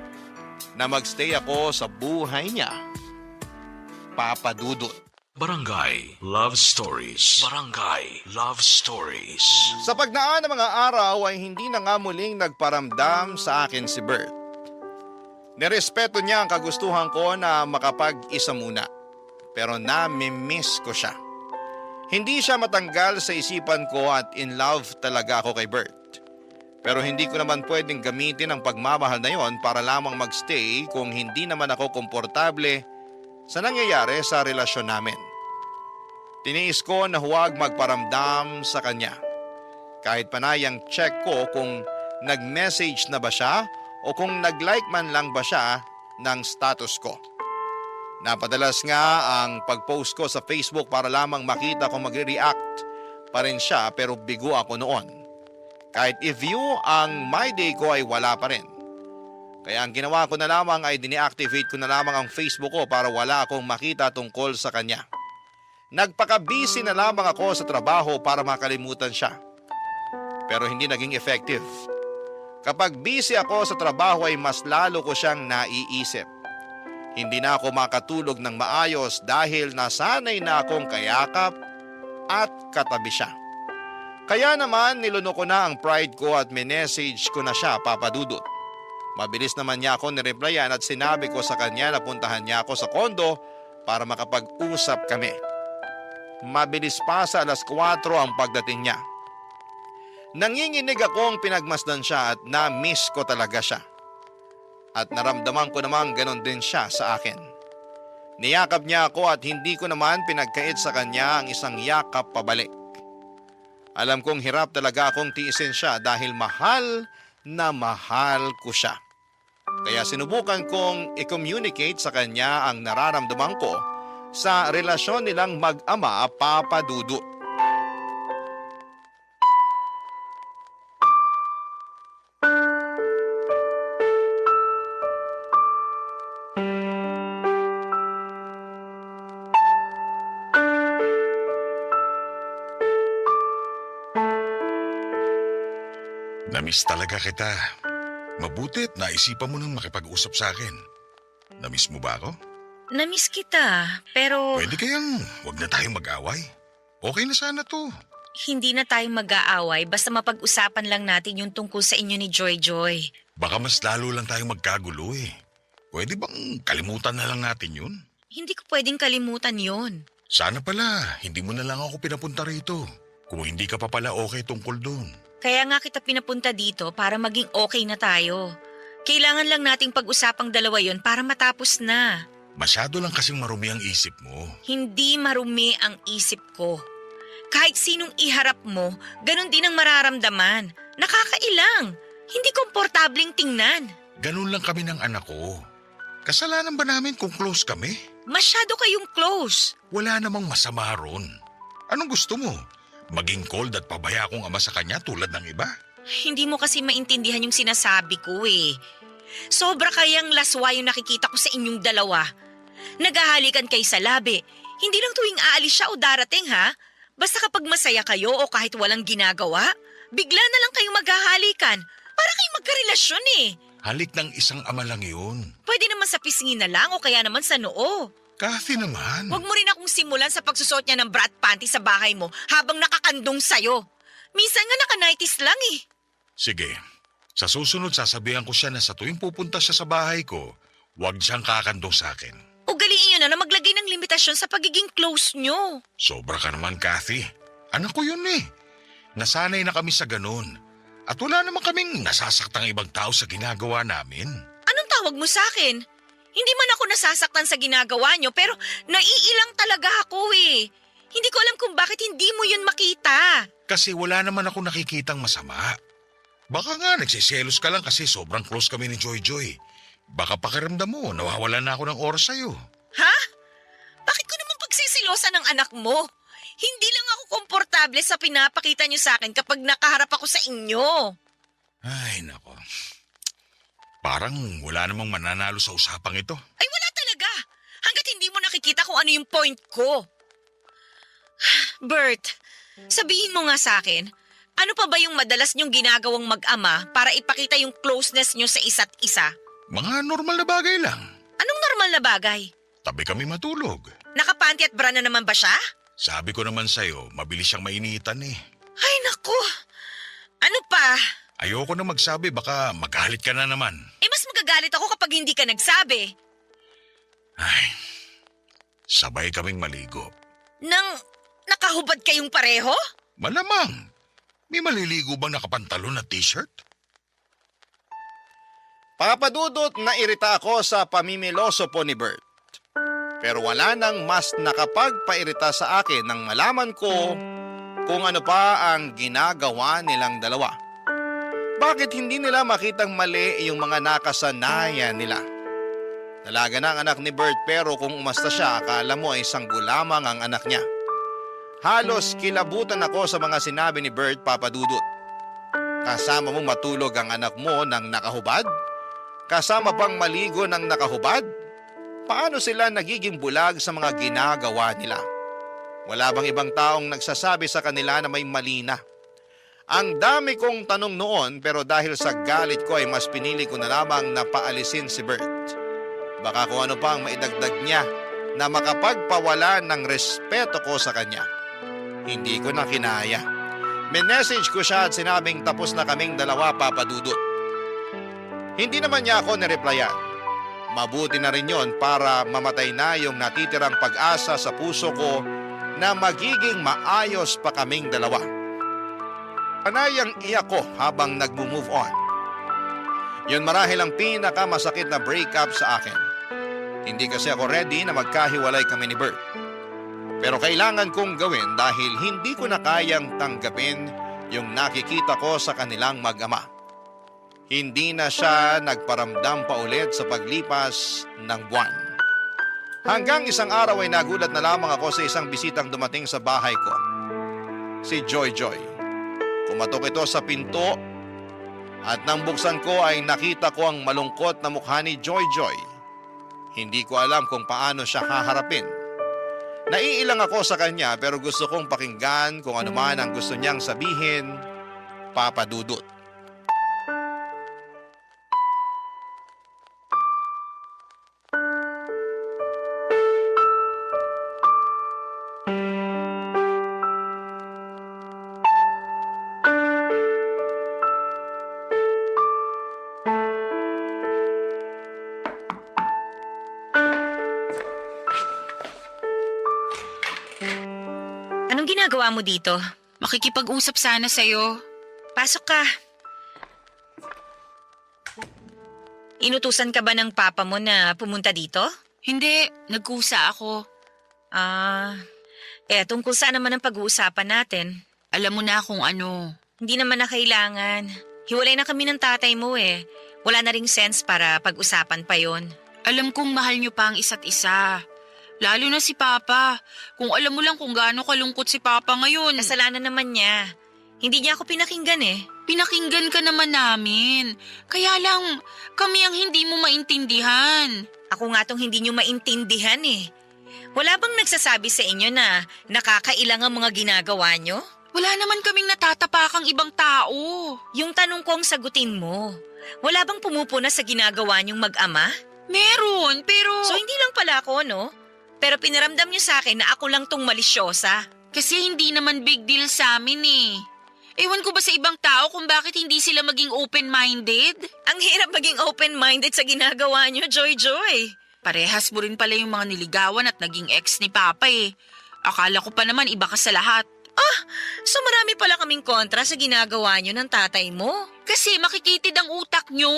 na magstay ako sa buhay niya. Papa Dudut. Barangay Love Stories. Barangay Love Stories. Sa pagdaan ng mga araw ay hindi na nga muling nagparamdam sa akin si Bert. Nirespeto niya ang kagustuhan ko na makapag-isa muna. Pero nami-miss ko siya. Hindi siya matanggal sa isipan ko at in love talaga ako kay Bert. Pero hindi ko naman pwedeng gamitin ang pagmamahal na yon para lamang magstay kung hindi naman ako komportable sa nangyayari sa relasyon namin. Tiniis ko na huwag magparamdam sa kanya. Kahit panayang check ko kung nag-message na ba siya o kung nag-like man lang ba siya ng status ko. Napadalas nga ang pag-post ko sa Facebook para lamang makita kung magre-react pa rin siya pero bigo ako noon. Kahit i-view ang my day ko ay wala pa rin. Kaya ang ginawa ko na lamang ay dine-activate ko na lamang ang Facebook ko para wala akong makita tungkol sa kanya. Nagpaka-busy na lamang ako sa trabaho para makalimutan siya. Pero hindi naging effective. Kapag busy ako sa trabaho ay mas lalo ko siyang naiisip. Hindi na ako makatulog ng maayos dahil nasanay na akong kayakap at katabi siya. Kaya naman nilunok ko na ang pride ko at minessage ko na siya, Papa Dudut. Mabilis naman niya ako nireplyan at sinabi ko sa kanya na puntahan niya ako sa kondo para makapag-usap kami. Mabilis pa sa 4:00 ang pagdating niya. Nanginginig akong pinagmasdan siya at na-miss ko talaga siya. At naramdaman ko namang ganon din siya sa akin. Niyakap niya ako at hindi ko naman pinagkait sa kanya ang isang yakap pabalik. Alam kong hirap talaga akong tiisin siya dahil mahal na mahal ko siya. Kaya sinubukan kong i-communicate sa kanya ang nararamdaman ko sa relasyon nilang mag-ama, Papa Dudut. Namiss talaga kita. Mabutit naisipan mo nang makipag-usap sa akin. Namiss mo ba ako? Namiss kita, pero Pwede kayang wag na tayong mag-away. Okay na sana to. hindi na tayo mag-aaway basta mapag-usapan lang natin yung tungkol sa inyo ni Joy Joy. Baka mas lalo lang tayong magkagulo eh. Pwede bang kalimutan na lang natin yun? Hindi ko pwedeng kalimutan yon. Sana pala, hindi mo na lang ako pinapunta rito. Kung hindi ka pa pala okay tungkol doon. Kaya nga kita pinapunta dito para maging okay na tayo. Kailangan lang nating pag-usapang dalawa yon para matapos na. Masyado lang kasing marumi ang isip mo. Hindi marumi ang isip ko. Kahit sinong iharap mo, ganun din ang mararamdaman. Nakakailang. Hindi komportabling tingnan. Ganun lang kami ng anak ko. Kasalanan ba namin kung close kami? Masyado kayong close. Wala namang masama ron. Anong gusto mo? Maging cold at pabaya akong ama sa kanya tulad ng iba? Hindi mo kasi maintindihan yung sinasabi ko eh. Sobra kayang laswa yung nakikita ko sa inyong dalawa. Naghahalikan kayo sa labi. Hindi lang tuwing aalis siya o darating ha. Basta kapag masaya kayo o kahit walang ginagawa, bigla na lang kayong maghahalikan. Para kayong magkarelasyon eh. Halik ng isang ama lang yun. Pwede naman sa pisngi na lang o kaya naman sa noo. Kathy naman. Huwag mo rin akong simulan sa pagsusot niya ng brat panty sa bahay mo habang nakakandong sa'yo. Minsan nga naka-nighties lang eh. Sige. Sa susunod sasabihan ko siya na sa tuwing pupunta siya sa bahay ko, huwag siyang kakandong sa akin. Ugaliin niyo na maglagay ng limitasyon sa pagiging close niyo. Sobra ka naman, Kathy. Anak ko yun eh. Nasanay na kami sa ganun. At wala naman kaming nasasaktang ibang tao sa ginagawa namin. Anong tawag mo sa akin? Hindi man ako nasasaktan sa ginagawa niyo pero naiilang talaga ako eh. Hindi ko alam kung bakit hindi mo yun makita. Kasi wala naman ako nakikitang masama. Baka nga nagsiselos ka lang kasi sobrang close kami ni Joy Joy. Baka pakiramdam mo, nawawalan na ako ng oras sa'yo. Ha? Bakit ko naman pagsisilosan ng anak mo? Hindi lang ako komportable sa pinapakita niyo sa akin kapag nakaharap ako sa inyo. Ay, nako. Parang wala namang mananalo sa usapang ito. Ay wala talaga. Hanggat hindi mo nakikita kung ano yung point ko. Bert, sabihin mo nga sa akin, ano pa ba yung madalas niyong ginagawang mag-ama para ipakita yung closeness niyo sa isa't isa? Mga normal na bagay lang. Anong normal na bagay? Tabi kami matulog. Nakapanty at bra na naman ba siya? Sabi ko naman sa'yo, mabilis siyang mainitan eh. Ay naku! Ano pa? Ayoko na magsabi, baka magalit ka na naman. Eh mas magagalit ako kapag hindi ka nagsabi. Ay, sabay kaming maligo. Nang nakahubad kayong pareho? Malamang. May maliligo bang nakapantalon at t-shirt? Papadudot na irita ako sa pamimiloso po ni Bert. Pero wala nang mas nakapagpairita sa akin nang malaman ko kung ano pa ang ginagawa nilang dalawa. Bakit hindi nila makitang mali yung mga nakasanayan nila? Dalaga na ang anak ni Bert pero kung umasta siya, akala mo ay sanggol lamang ang anak niya. Halos kilabutan ako sa mga sinabi ni Bert, Papadudot. Kasama mong matulog ang anak mo ng nakahubad? Kasama pang maligo ng nakahubad? Paano sila nagiging bulag sa mga ginagawa nila? Wala bang ibang taong nagsasabi sa kanila na may mali na? Ang dami kong tanong noon pero dahil sa galit ko ay mas pinili ko na lamang na paalisin si Bert. Baka kung ano pa ang maidagdag niya na makapagpawala ng respeto ko sa kanya. Hindi ko na kinaya. Minessage ko siya at sinabing tapos na kaming dalawa, Papadudot. Hindi naman niya ako nireplyan. Mabuti na rin yon para mamatay na yung natitirang pag-asa sa puso ko na magiging maayos pa kaming dalawa. Panayang iyak ko habang nag-move on. Yun marahil ang pinakamasakit na breakup sa akin. Hindi kasi ako ready na magkahiwalay kami ni Bert. Pero kailangan kong gawin dahil hindi ko na kayang tanggapin yung nakikita ko sa kanilang mag-ama. Hindi na siya nagparamdam pa ulit sa paglipas ng buwan. Hanggang isang araw ay nagulat na lamang ako sa isang bisitang dumating sa bahay ko. Si Joy Joy. Kumatok ito sa pinto at nang buksan ko ay nakita ko ang malungkot na mukha ni Joy Joy. Hindi ko alam kung paano siya haharapin. Naiilang ako sa kanya pero gusto kong pakinggan kung ano man ang gusto niyang sabihin, Papadudot. ginagawa mo dito? Makikipag-usap sana sa'yo. Pasok ka. Inutusan ka ba ng papa mo na pumunta dito? Hindi, nagkusa ako. Tungkol saan naman ang pag-uusapan natin? Alam mo na kung ano. Hindi naman na kailangan. Hiwalay na kami ng tatay mo eh. Wala na ring sense para pag-usapan pa yon. Alam kong mahal niyo pa ang isa't isa. Lalo na si Papa. Kung alam mo lang kung gaano kalungkot si Papa ngayon. Kasalanan naman niya. Hindi niya ako pinakinggan eh. Pinakinggan ka naman namin. Kaya lang, kami ang hindi mo maintindihan. Ako nga tong hindi niyo maintindihan eh. Wala bang nagsasabi sa inyo na nakakailang ang mga ginagawa niyo? Wala naman kaming natatapakang ibang tao. Yung tanong ko ang sagutin mo. Wala bang pumupuna sa ginagawa niyong mag-ama? Meron, pero... So hindi lang pala ako, no? Pero pinaramdam niyo sa akin na ako lang tong malisyosa. Kasi hindi naman big deal sa amin eh. Ewan ko ba sa ibang tao kung bakit hindi sila maging open-minded? Ang hirap maging open-minded sa ginagawa niyo, Joy. Parehas mo rin pala yung mga niligawan at naging ex ni Papa eh. Akala ko pa naman iba ka sa lahat. So marami pala kaming kontra sa ginagawa niyo ng tatay mo. Kasi makikitid ang utak nyo.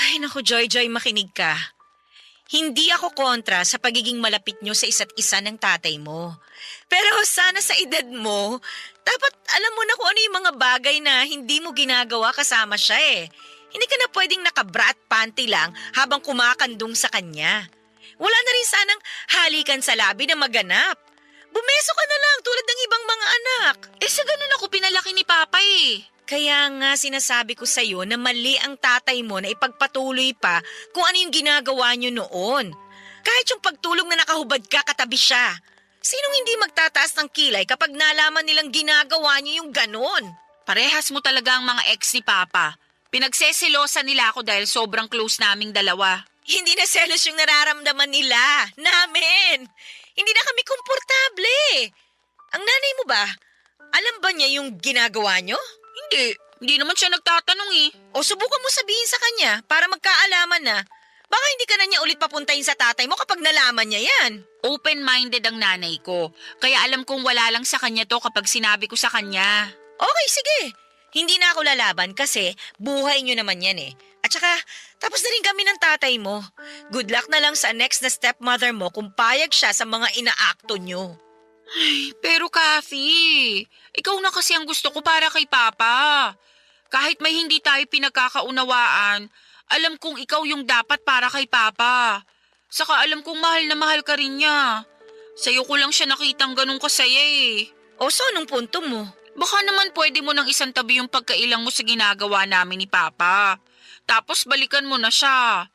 Ay naku, Joy, makinig ka. Hindi ako kontra sa pagiging malapit niyo sa isa't isa ng tatay mo. Pero sana sa edad mo, dapat alam mo na kung ano yung mga bagay na hindi mo ginagawa kasama siya eh. Hindi ka na pwedeng naka-bra at panty lang habang kumakandong sa kanya. Wala na rin sanang halikan sa labi na maganap. Bumeso ka na lang tulad ng ibang mga anak. Sa ganun ako pinalaki ni Papa eh. Kaya nga sinasabi ko sa'yo na mali ang tatay mo na ipagpatuloy pa kung ano yung ginagawa niyo noon. Kahit yung pagtulog na nakahubad ka, katabi siya. Sinong hindi magtataas ng kilay kapag nalaman nilang ginagawa niyo yung ganon? Parehas mo talaga ang mga ex ni Papa. Pinagseselosan nila ako dahil sobrang close naming dalawa. Hindi na selos yung nararamdaman nila. Namin. Hindi na kami komportable. Ang nanay mo ba? Alam ba niya yung ginagawa niyo? Hindi naman siya nagtatanong eh. O subukan mo sabihin sa kanya para magkaalaman na. Baka hindi ka na niya ulit papuntahin sa tatay mo kapag nalaman niya yan. Open-minded ang nanay ko. Kaya alam kong wala lang sa kanya to kapag sinabi ko sa kanya. Okay, sige. Hindi na ako lalaban kasi buhay niyo naman yan eh. At saka, tapos na rin kami ng tatay mo. Good luck na lang sa next na stepmother mo kung payag siya sa mga inaakto niyo. Pero Kathy, ikaw na kasi ang gusto ko para kay Papa. Kahit may hindi tayo pinagkakaunawaan, alam kong ikaw yung dapat para kay Papa. Saka alam kong mahal na mahal ka rin niya. Sa'yo ko lang siya nakitang ganun kasaya eh. O so, anong punto mo? Baka naman pwede mo nang isang tabi yung pagkailang mo sa ginagawa namin ni Papa. Tapos balikan mo na siya.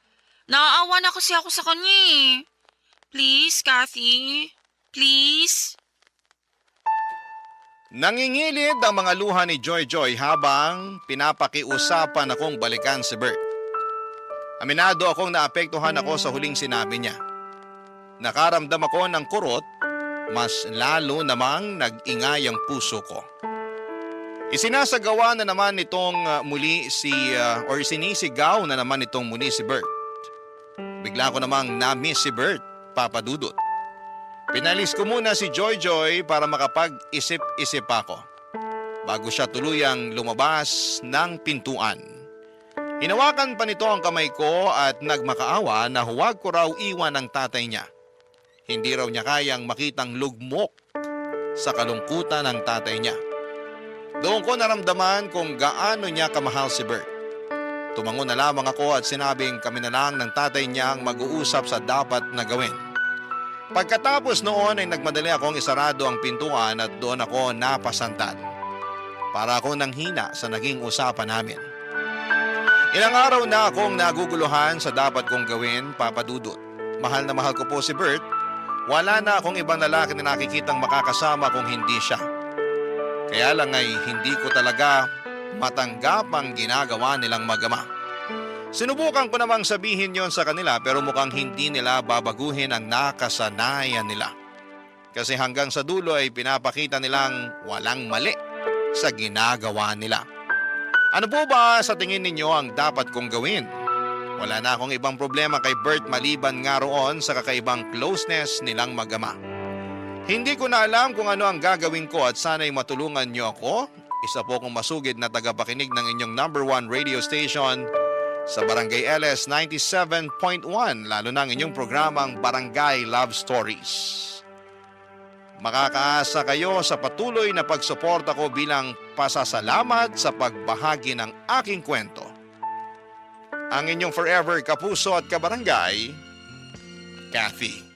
Naaawa na kasi ako sa kanya eh. Please, Kathy. Please. Nangingilid ang mga luha ni Joy habang pinapakiusapan akong balikan si Bert. Aminado akong naapektuhan ako sa huling sinabi niya. Nakaramdam ako ng kurot, mas lalo namang nag-ingay ang puso ko. Isinasagawa na naman itong sinisigaw na naman itong muli si Bert. Bigla ko namang na-miss si Bert, Papa Dudut. Pinalis ko muna si Joy para makapag-isip-isip ako bago siya tuluyang lumabas ng pintuan. Hinawakan pa nito ang kamay ko at nagmakaawa na huwag ko raw iwan ang tatay niya. Hindi raw niya kayang makitang lugmok sa kalungkutan ng tatay niya. Doon ko naramdaman kung gaano niya kamahal si Bert. Tumango na lamang ako at sinabing kami na lang ng tatay niya ang mag-uusap sa dapat na gawin. Pagkatapos noon ay nagmadali akong isarado ang pintuan at doon ako napasantad. Para ako nanghina sa naging usapan namin. Ilang araw na akong naguguluhan sa dapat kong gawin, Papa Dudut. Mahal na mahal ko po si Bert. Wala na akong ibang lalaki na nakikitang makakasama kung hindi siya. Kaya lang ay hindi ko talaga matanggap ang ginagawa nilang mag-ama. Sinubukan ko namang sabihin yon sa kanila pero mukhang hindi nila babaguhin ang nakasanayan nila. Kasi hanggang sa dulo ay pinapakita nilang walang mali sa ginagawa nila. Ano po ba sa tingin ninyo ang dapat kong gawin? Wala na akong ibang problema kay Bert maliban nga roon sa kakaibang closeness nilang mag-ama. Hindi ko na alam kung ano ang gagawin ko at sana'y matulungan niyo ako. Isa po akong masugid na tagapakinig ng inyong #1 radio station sa Barangay LS 97.1, lalo na ang inyong programang Barangay Love Stories. Makakaasa kayo sa patuloy na pagsuporta ko bilang pasasalamat sa pagbahagi ng aking kwento. Ang inyong forever kapuso at kabarangay, Kathy.